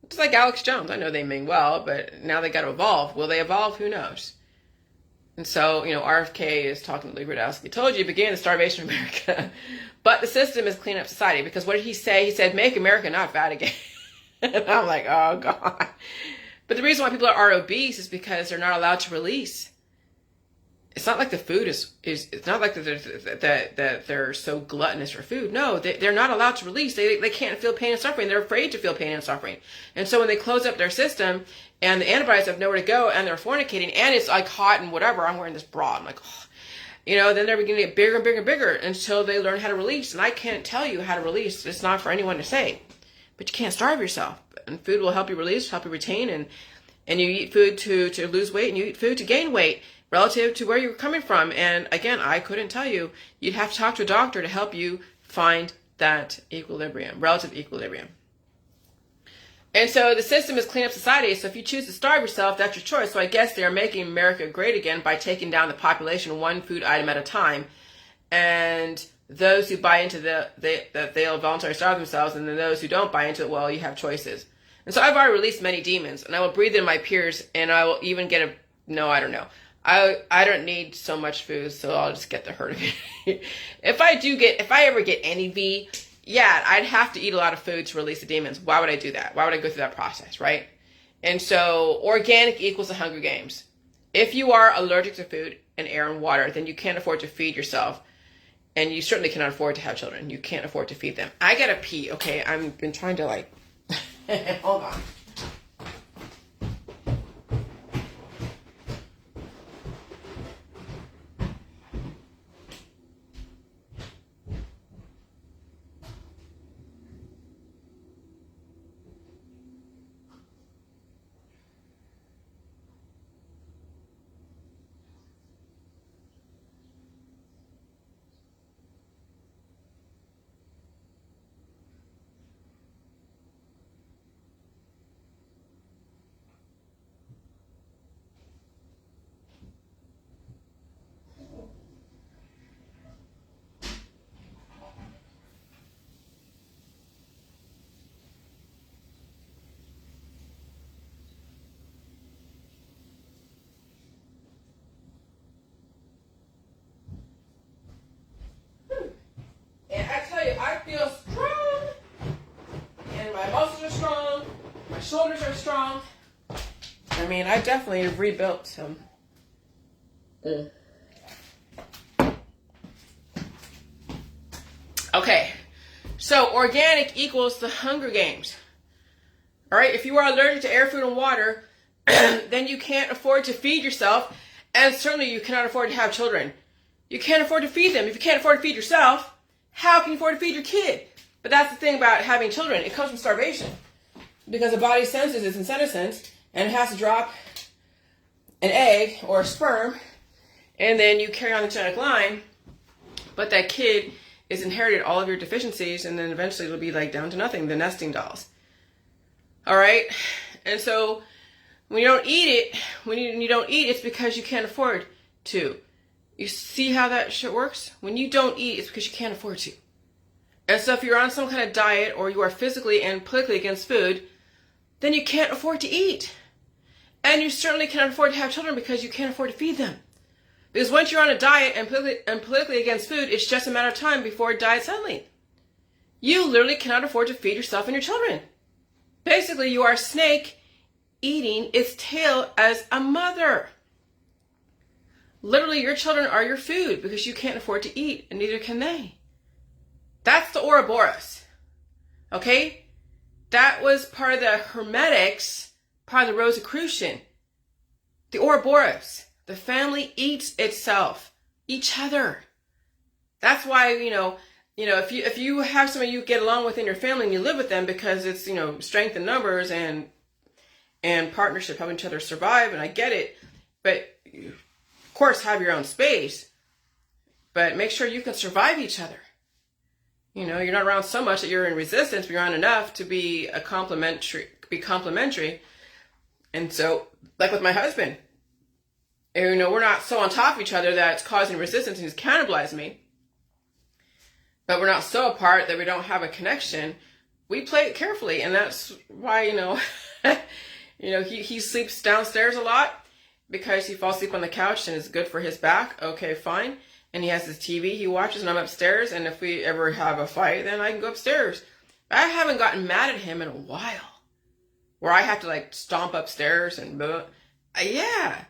Just like Alex Jones. I know they mean well, but now they got to evolve. Will they evolve? Who knows? And so, RFK is talking to Luke Rudowski. Told you, began the starvation of America. But the system is clean up society. Because what did he say? He said, make America not fat again. And I'm like, oh God. But the reason why people are obese is because they're not allowed to release. It's not like the food is it's not like that they're so gluttonous for food. No, they're not allowed to release. They can't feel pain and suffering. They're afraid to feel pain and suffering. And so when they close up their system and the antibodies have nowhere to go and they're fornicating and it's like hot and whatever, I'm wearing this bra. I'm like, oh. Then they're beginning to get bigger and bigger and bigger until they learn how to release. And I can't tell you how to release. It's not for anyone to say. But you can't starve yourself. And food will help you release, help you retain. And you eat food to lose weight and you eat food to gain weight relative to where you're coming from. And again, I couldn't tell you. You'd have to talk to a doctor to help you find that equilibrium, relative equilibrium. And so the system is clean up society. So if you choose to starve yourself, that's your choice. So I guess they're making America great again by taking down the population one food item at a time. And those who buy into that they'll voluntarily starve themselves, and then those who don't buy into it, well, you have choices. And so I've already released many demons, and I will breathe in my peers, and I will even get I don't know. I don't need so much food, so I'll just get the herd immunity. If I ever get any V, yeah, I'd have to eat a lot of food to release the demons. Why would I do that? Why would I go through that process, right? And so organic equals the Hunger Games. If you are allergic to food and air and water, then you can't afford to feed yourself. And you certainly cannot afford to have children. You can't afford to feed them. I gotta pee, okay? I've been trying to hold on. shoulders are strong. I mean, I definitely rebuilt some. Okay, so organic equals the Hunger Games. All right, if you are allergic to air, food, and water, then you can't afford to feed yourself, and certainly you cannot afford to have children. You can't afford to feed them. If you can't afford to feed yourself, how can you afford to feed your kid? But that's the thing about having children. It comes from starvation. Because the body senses its senescence, and it has to drop an egg or a sperm, and then you carry on the genetic line, but that kid is inherited all of your deficiencies, and then eventually it'll be like down to nothing, the nesting dolls. All right? And so when you don't eat it, when you don't eat, it's because you can't afford to. You see how that shit works? When you don't eat, it's because you can't afford to. And so if you're on some kind of diet, or you are physically and politically against food, then you can't afford to eat. And you certainly cannot afford to have children because you can't afford to feed them. Because once you're on a diet and politically against food, it's just a matter of time before diet settling. You literally cannot afford to feed yourself and your children. Basically, you are a snake eating its tail as a mother. Literally, your children are your food because you can't afford to eat, and neither can they. That's the Ouroboros. Okay? That was part of the Hermetics, part of the Rosicrucian. The Ouroboros. The family eats itself, each other. That's why, if you have somebody you get along with in your family and you live with them because it's, strength in numbers and partnership, helping each other survive, and I get it, but you, of course, have your own space, but make sure you can survive each other. You're not around so much that you're in resistance, but you're around enough to be complementary. And so, like with my husband, we're not so on top of each other that it's causing resistance and he's cannibalizing me. But we're not so apart that we don't have a connection. We play it carefully, and that's why, he sleeps downstairs a lot because he falls asleep on the couch and it's good for his back. Okay, fine. And he has his TV he watches, and I'm upstairs, and if we ever have a fight, then I can go upstairs. But I haven't gotten mad at him in a while, where I have to stomp upstairs and yeah.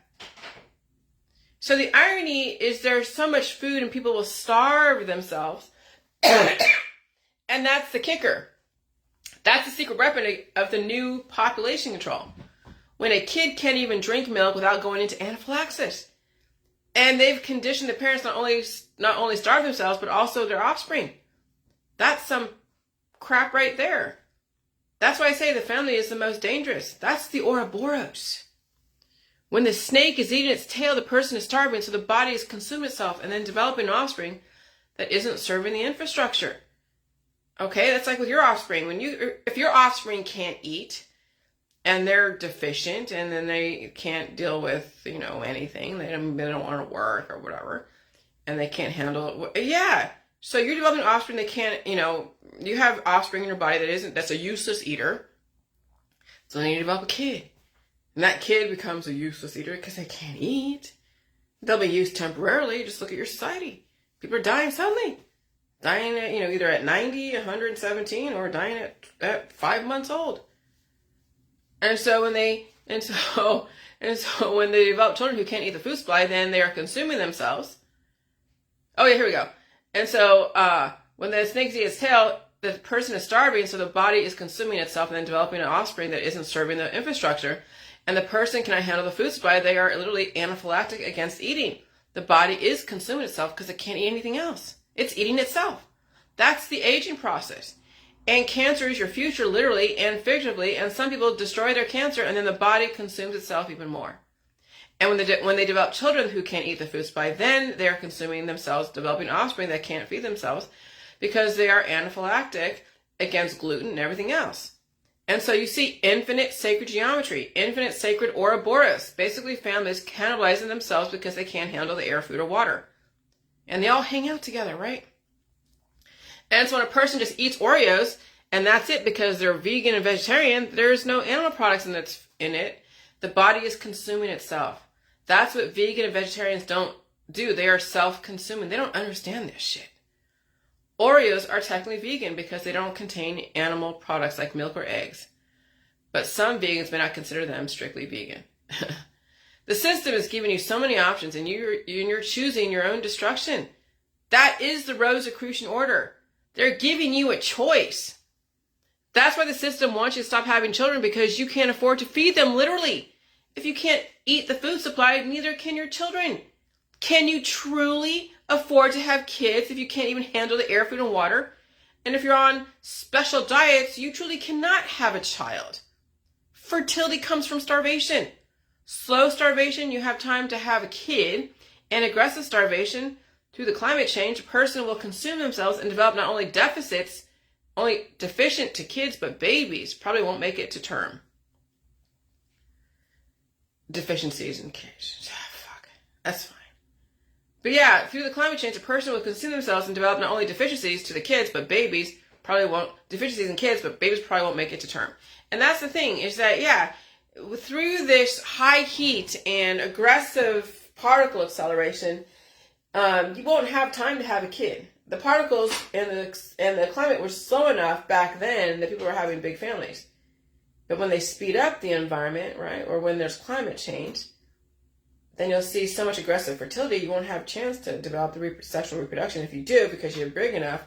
So the irony is there's so much food and people will starve themselves. And that's the kicker. That's the secret weapon of the new population control. When a kid can't even drink milk without going into anaphylaxis. And they've conditioned the parents not only starve themselves, but also their offspring. That's some crap right there. That's why I say the family is the most dangerous. That's the Ouroboros. When the snake is eating its tail, the person is starving, so the body is consuming itself and then developing an offspring that isn't serving the infrastructure. Okay, that's like with your offspring. If your offspring can't eat and they're deficient and then they can't deal with, anything, they don't want to work or whatever, and they can't handle it. Yeah. So you're developing an offspring that can't, you have offspring in your body that's a useless eater. So then you develop a kid. And that kid becomes a useless eater because they can't eat. They'll be used temporarily. Just look at your society. People are dying suddenly. Dying at, either at 90, 117, or dying at 5 months old. And so when they develop children who can't eat the food supply, then they are consuming themselves. Oh yeah, here we go. And so when the snake eats its tail, the person is starving, so the body is consuming itself and then developing an offspring that isn't serving the infrastructure. And the person cannot handle the food supply. They are literally anaphylactic against eating. The body is consuming itself because it can't eat anything else. It's eating itself. That's the aging process. And cancer is your future, literally and figuratively. And some people destroy their cancer, and then the body consumes itself even more. And when they develop children who can't eat the food supply, then they're consuming themselves, developing offspring that can't feed themselves because they are anaphylactic against gluten and everything else. And so you see infinite sacred geometry, infinite sacred Ouroboros, basically families cannibalizing themselves because they can't handle the air, food, or water. And they all hang out together, right? And so when a person just eats Oreos and that's it because they're vegan and vegetarian, there's no animal products in it. The body is consuming itself. That's what vegan and vegetarians don't do. They are self-consuming. They don't understand this shit. Oreos are technically vegan because they don't contain animal products like milk or eggs. but some vegans may not consider them strictly vegan. The system is giving you so many options, and you're choosing your own destruction. That is the Rosicrucian order. They're giving you a choice. That's why the system wants you to stop having children, because you can't afford to feed them, literally. If you can't eat the food supply, neither can your children. Can you truly afford to have kids if you can't even handle the air, food, and water? And if you're on special diets, you truly cannot have a child. Fertility comes from starvation. Slow starvation, you have time to have a kid. And aggressive starvation, through the climate change, a person will consume themselves and develop not only deficits, only deficient to kids, but babies probably won't make it to term. Deficiencies in kids. Fuck. That's fine. But yeah, through the climate change, a person will consume themselves and develop not only deficiencies to the kids, but babies probably won't, deficiencies in kids, but babies probably won't make it to term. And that's the thing, is that, yeah, through this high heat and aggressive particle acceleration, you won't have time to have a kid. The particles and the climate were slow enough back then that people were having big families. But when they speed up the environment, right, or when there's climate change, then you'll see so much aggressive fertility, you won't have a chance to develop the sexual reproduction. If you do, because you're big enough,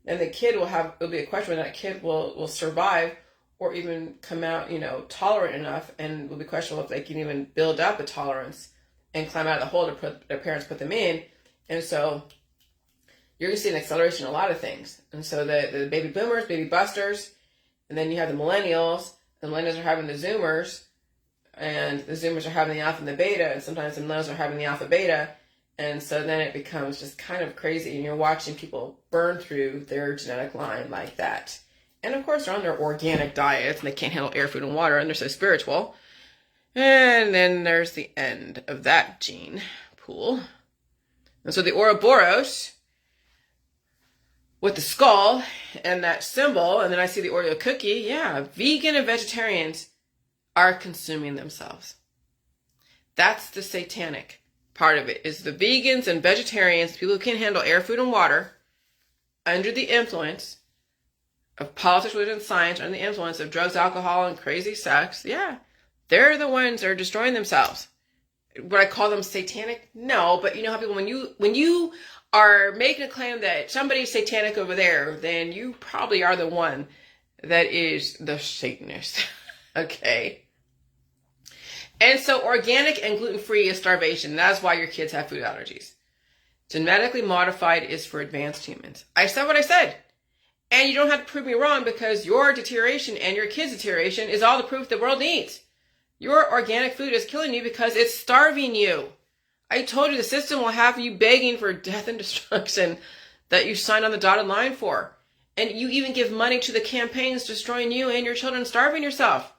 then the kid it'll be a question whether that kid will survive or even come out, tolerant enough, and will be questionable if they can even build up a tolerance and climb out of the hole their parents put them in. And so you're going to see an acceleration in a lot of things. And so the baby boomers, baby busters, and then you have the millennials. The millennials are having the zoomers, and the zoomers are having the alpha and the beta, and sometimes the millennials are having the alpha beta. And so then it becomes just kind of crazy, and you're watching people burn through their genetic line like that. And of course, they're on their organic diets, and they can't handle air, food, and water, and they're so spiritual. And then there's the end of that gene pool. And so the Ouroboros, with the skull and that symbol, and then I see the Oreo cookie, yeah, vegan and vegetarians are consuming themselves. That's the satanic part of it, is the vegans and vegetarians, people who can't handle air, food, and water, under the influence of politics, religion, and science, under the influence of drugs, alcohol, and crazy sex. Yeah, they're the ones that are destroying themselves. Would I call them satanic? No, but you know how people, when you are making a claim that somebody's satanic over there, then you probably are the one that is the Satanist. Okay? And so organic and gluten-free is starvation. That's why your kids have food allergies. Genetically modified is for advanced humans. I said what I said. And you don't have to prove me wrong, because your deterioration and your kids' deterioration is all the proof the world needs. Your organic food is killing you because it's starving you. I told you the system will have you begging for death and destruction that you signed on the dotted line for. And you even give money to the campaigns destroying you and your children, starving yourself.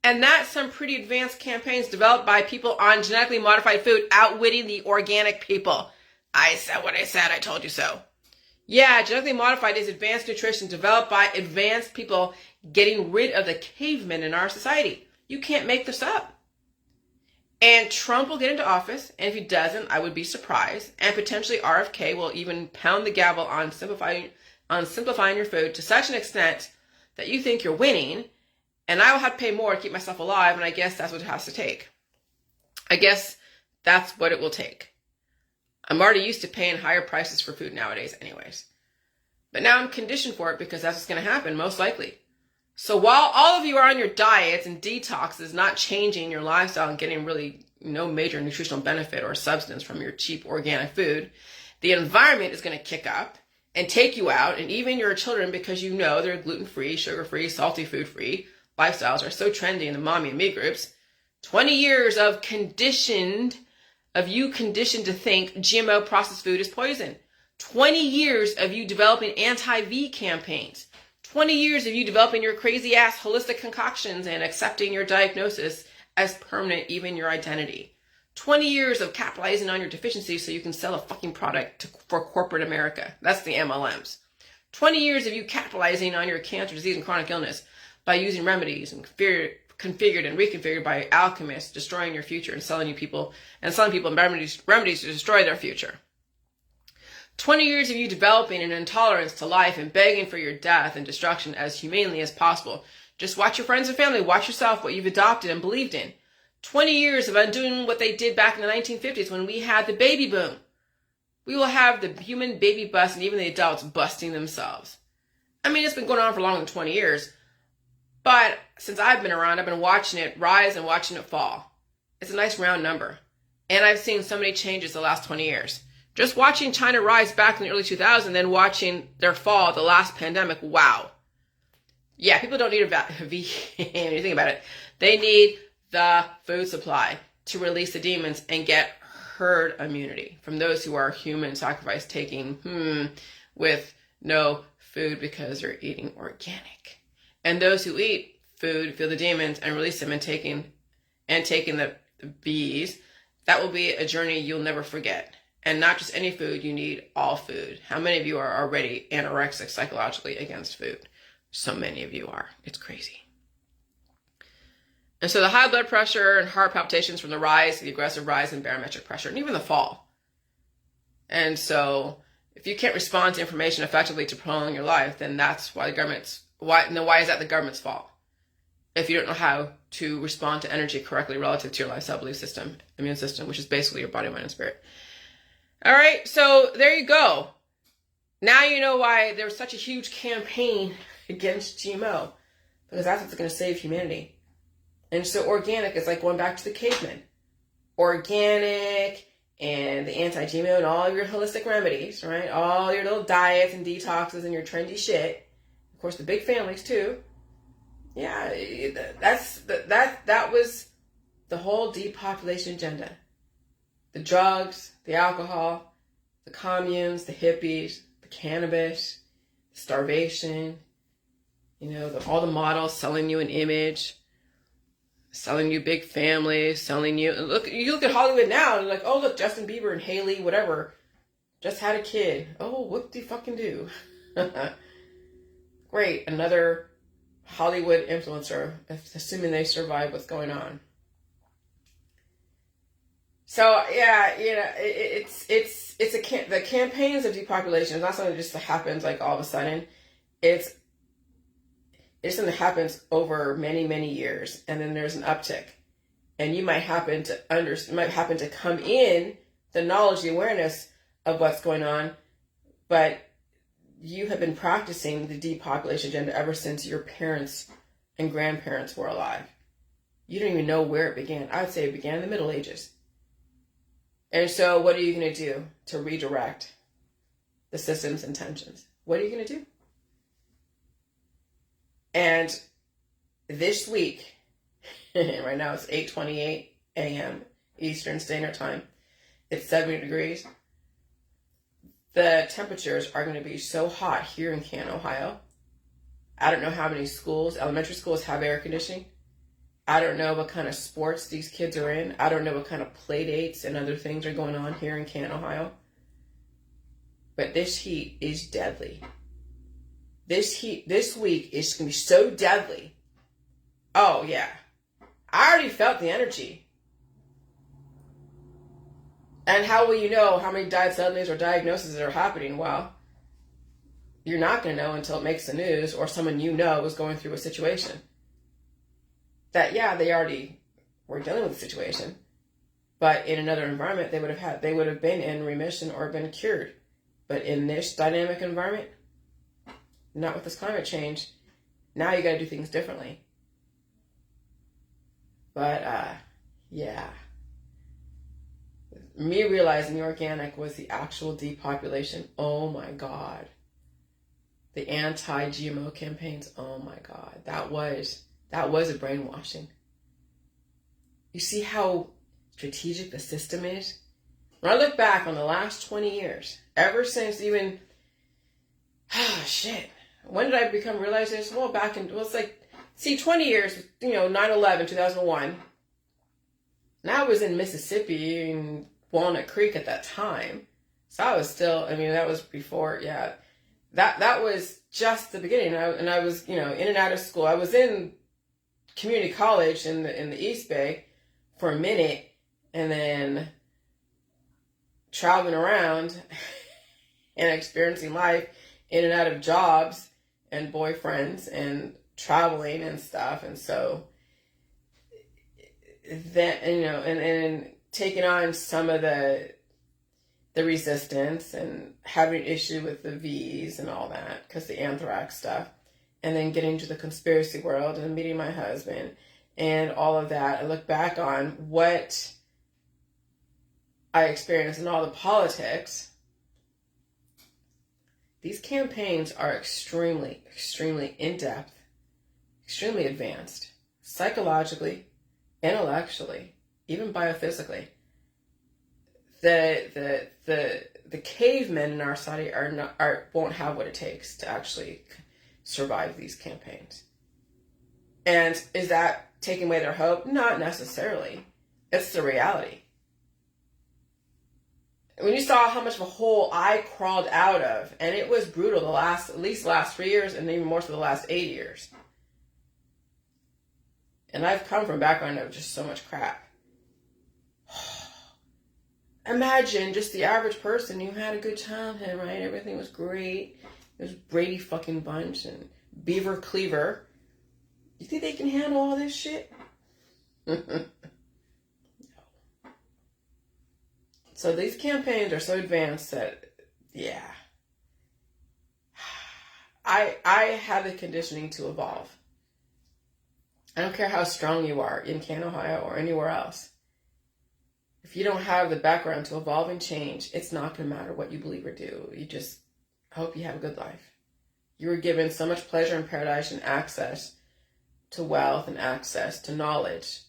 And that's some pretty advanced campaigns developed by people on genetically modified food, outwitting the organic people. I said what I said. I told you so. Yeah, genetically modified is advanced nutrition developed by advanced people getting rid of the cavemen in our society. You can't make this up. And Trump will get into office, and if he doesn't, I would be surprised. And potentially RFK will even pound the gavel on simplifying your food to such an extent that you think you're winning, and I will have to pay more to keep myself alive, and I guess that's what it has to take. I guess that's what it will take. I'm already used to paying higher prices for food nowadays anyways. But now I'm conditioned for it, because that's what's going to happen, most likely. So while all of you are on your diets and detoxes, not changing your lifestyle and getting really no major nutritional benefit or substance from your cheap organic food, the environment is going to kick up and take you out, and even your children, because you know they're gluten-free, sugar-free, salty food-free lifestyles are so trendy in the mommy and me groups. 20 years of you conditioned to think GMO processed food is poison. 20 years of you developing anti-V campaigns. 20 years of you developing your crazy ass holistic concoctions and accepting your diagnosis as permanent, even your identity. 20 years of capitalizing on your deficiencies so you can sell a fucking product for corporate America. That's the MLMs. 20 years of you capitalizing on your cancer, disease, and chronic illness by using remedies and configured and reconfigured by alchemists, destroying your future and selling people remedies to destroy their future. 20 years of you developing an intolerance to life and begging for your death and destruction as humanely as possible, Just watch your friends and family. Watch yourself, what you've adopted and believed in. 20 years of undoing what they did back in the 1950s when we had the baby boom. We will have the human baby bust and even the adults busting themselves. I mean, it's been going on for longer than 20 years. But since I've been around, I've been watching it rise and watching it fall. It's a nice round number. And I've seen so many changes the last 20 years. Just watching China rise back in the early 2000s, then watching their fall the last pandemic, wow. Yeah, people don't need when you think about it. They need the food supply to release the demons and get herd immunity from those who are human sacrifice taking with no food because they're eating organic. And those who eat food feel the demons and release them and taking the bees. That will be a journey you'll never forget. And not just any food, you need all food. How many of you are already anorexic psychologically against food? So many of you are. It's crazy. And so the high blood pressure and heart palpitations from the rise, the aggressive rise in barometric pressure, and even the fall. And so if you can't respond to information effectively to prolong your life, then that's why why is that the government's fault? If you don't know how to respond to energy correctly relative to your lifestyle belief system, immune system, which is basically your body, mind, and spirit. All right, so there you go. Now you know why there was such a huge campaign against GMO, because that's what's going to save humanity. And so organic is like going back to the cavemen. Organic and the anti-GMO and all your holistic remedies, right? All your little diets and detoxes and your trendy shit. Of course, the big families too. Yeah, that was the whole depopulation agenda. The drugs, the alcohol, the communes, the hippies, the cannabis, the starvation, all the models selling you an image, selling you big families, selling you, you look at Hollywood now and like, oh, look, Justin Bieber and Haley, whatever, just had a kid. Oh, whoop-de-fucking-do. Great, another Hollywood influencer, assuming they survive what's going on. So yeah, the campaigns of depopulation is not something that just happens like all of a sudden. It's something that happens over many, many years, and then there's an uptick, and you might happen to come in the knowledge, the awareness of what's going on, but you have been practicing the depopulation agenda ever since your parents and grandparents were alive. You don't even know where it began. I would say it began in the Middle Ages. And so what are you going to do to redirect the system's intentions? What are you going to do? And this week, right now it's 8:28 a.m. Eastern Standard Time. It's 70 degrees. The temperatures are going to be so hot here in Canton, Ohio. I don't know how many elementary schools have air conditioning. I don't know what kind of sports these kids are in. I don't know what kind of play dates and other things are going on here in Canton, Ohio. But this heat is deadly. This week is going to be so deadly. Oh, yeah. I already felt the energy. And how will you know how many diet suddenlies or diagnoses are happening? Well, you're not going to know until it makes the news or someone you know is going through a situation. That, yeah, they already were dealing with the situation. But in another environment, they would have been in remission or been cured. But in this dynamic environment, not with this climate change, now you got to do things differently. But, yeah. Me realizing the organic was the actual depopulation. Oh my God. The anti-GMO campaigns. Oh my God. That was a brainwashing. You see how strategic the system is? When I look back on the last 20 years, ever since even, when did I realize this? Well, it's like, 20 years, 9/11, 2001. And I was in Mississippi in Walnut Creek at that time. So I was still, that was before, yeah. That was just the beginning. I was, in and out of school. I was in community college in the East Bay for a minute, and then traveling around and experiencing life in and out of jobs and boyfriends and traveling and stuff. And so then, and taking on some of the resistance and having an issue with the V's and all that because the anthrax stuff, and then getting to the conspiracy world and meeting my husband and all of that. I look back on what I experienced in all the politics. These campaigns are extremely, extremely in-depth, extremely advanced, psychologically, intellectually, even biophysically. The cavemen in our society won't have what it takes to actually survive these campaigns. And is that taking away their hope? Not necessarily. It's the reality. When you saw how much of a hole I crawled out of, and it was brutal at least the last 3 years, and even more so the last 8 years. And I've come from a background of just so much crap. Imagine just the average person who had a good childhood, right? Everything was great. It was Brady fucking Bunch and Beaver Cleaver. You think they can handle all this shit? No. So these campaigns are so advanced that, yeah. I have the conditioning to evolve. I don't care how strong you are in Canada, Ohio, or anywhere else. If you don't have the background to evolve and change, it's not going to matter what you believe or do. You just hope you have a good life. You were given so much pleasure in paradise and access to wealth and access to knowledge.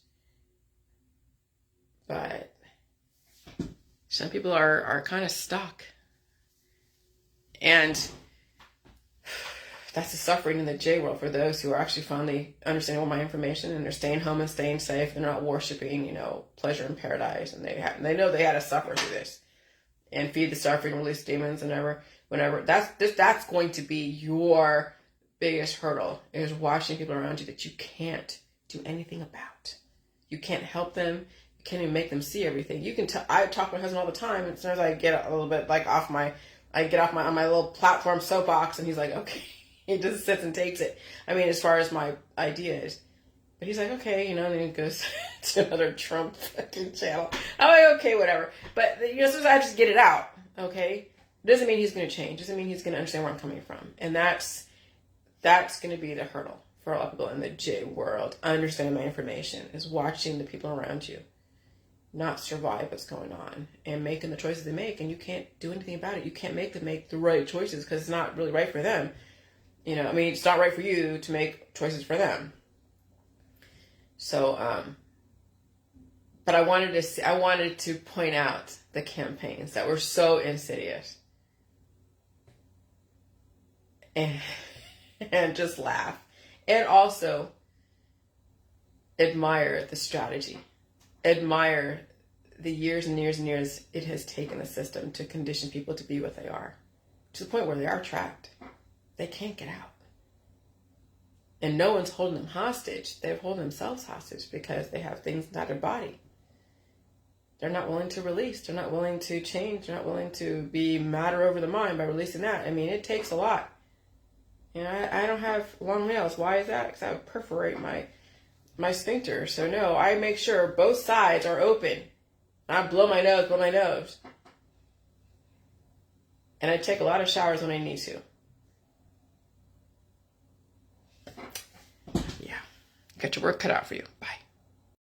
But some people are kind of stuck. And that's the suffering in the J world for those who are actually finally understanding all my information and they're staying home and staying safe. They're not worshiping, pleasure in paradise. And they know they had to suffer through this and feed the suffering, release demons, and whenever. That's going to be your biggest hurdle, is watching people around you that you can't do anything about. You can't help them. You can't even make them see everything. You can I talk to my husband all the time, and as soon as I get a little bit on my little platform soapbox, and he's like, okay. He just sits and takes it. I mean, as far as my ideas. But he's like, okay, and then he goes to another Trump fucking channel. I'm like, okay, whatever. But, sometimes I just get it out, okay? Doesn't mean he's going to change. Doesn't mean he's going to understand where I'm coming from. And that's going to be the hurdle for a lot of people in the J world. Understanding my information is watching the people around you not survive what's going on and making the choices they make. And you can't do anything about it. You can't make them make the right choices because it's not really right for them. It's not right for you to make choices for them. So, but I wanted to point out the campaigns that were so insidious, and just laugh, and also admire the strategy, admire the years and years and years it has taken the system to condition people to be what they are, to the point where they are trapped. They can't get out. And no one's holding them hostage. They're holding themselves hostage because they have things inside their body. They're not willing to release. They're not willing to change. They're not willing to be matter over the mind by releasing that. I mean, it takes a lot. I don't have long nails. Why is that? Because I would perforate my sphincter. So no, I make sure both sides are open. I blow my nose. And I take a lot of showers when I need to. Got your work cut out for you. Bye.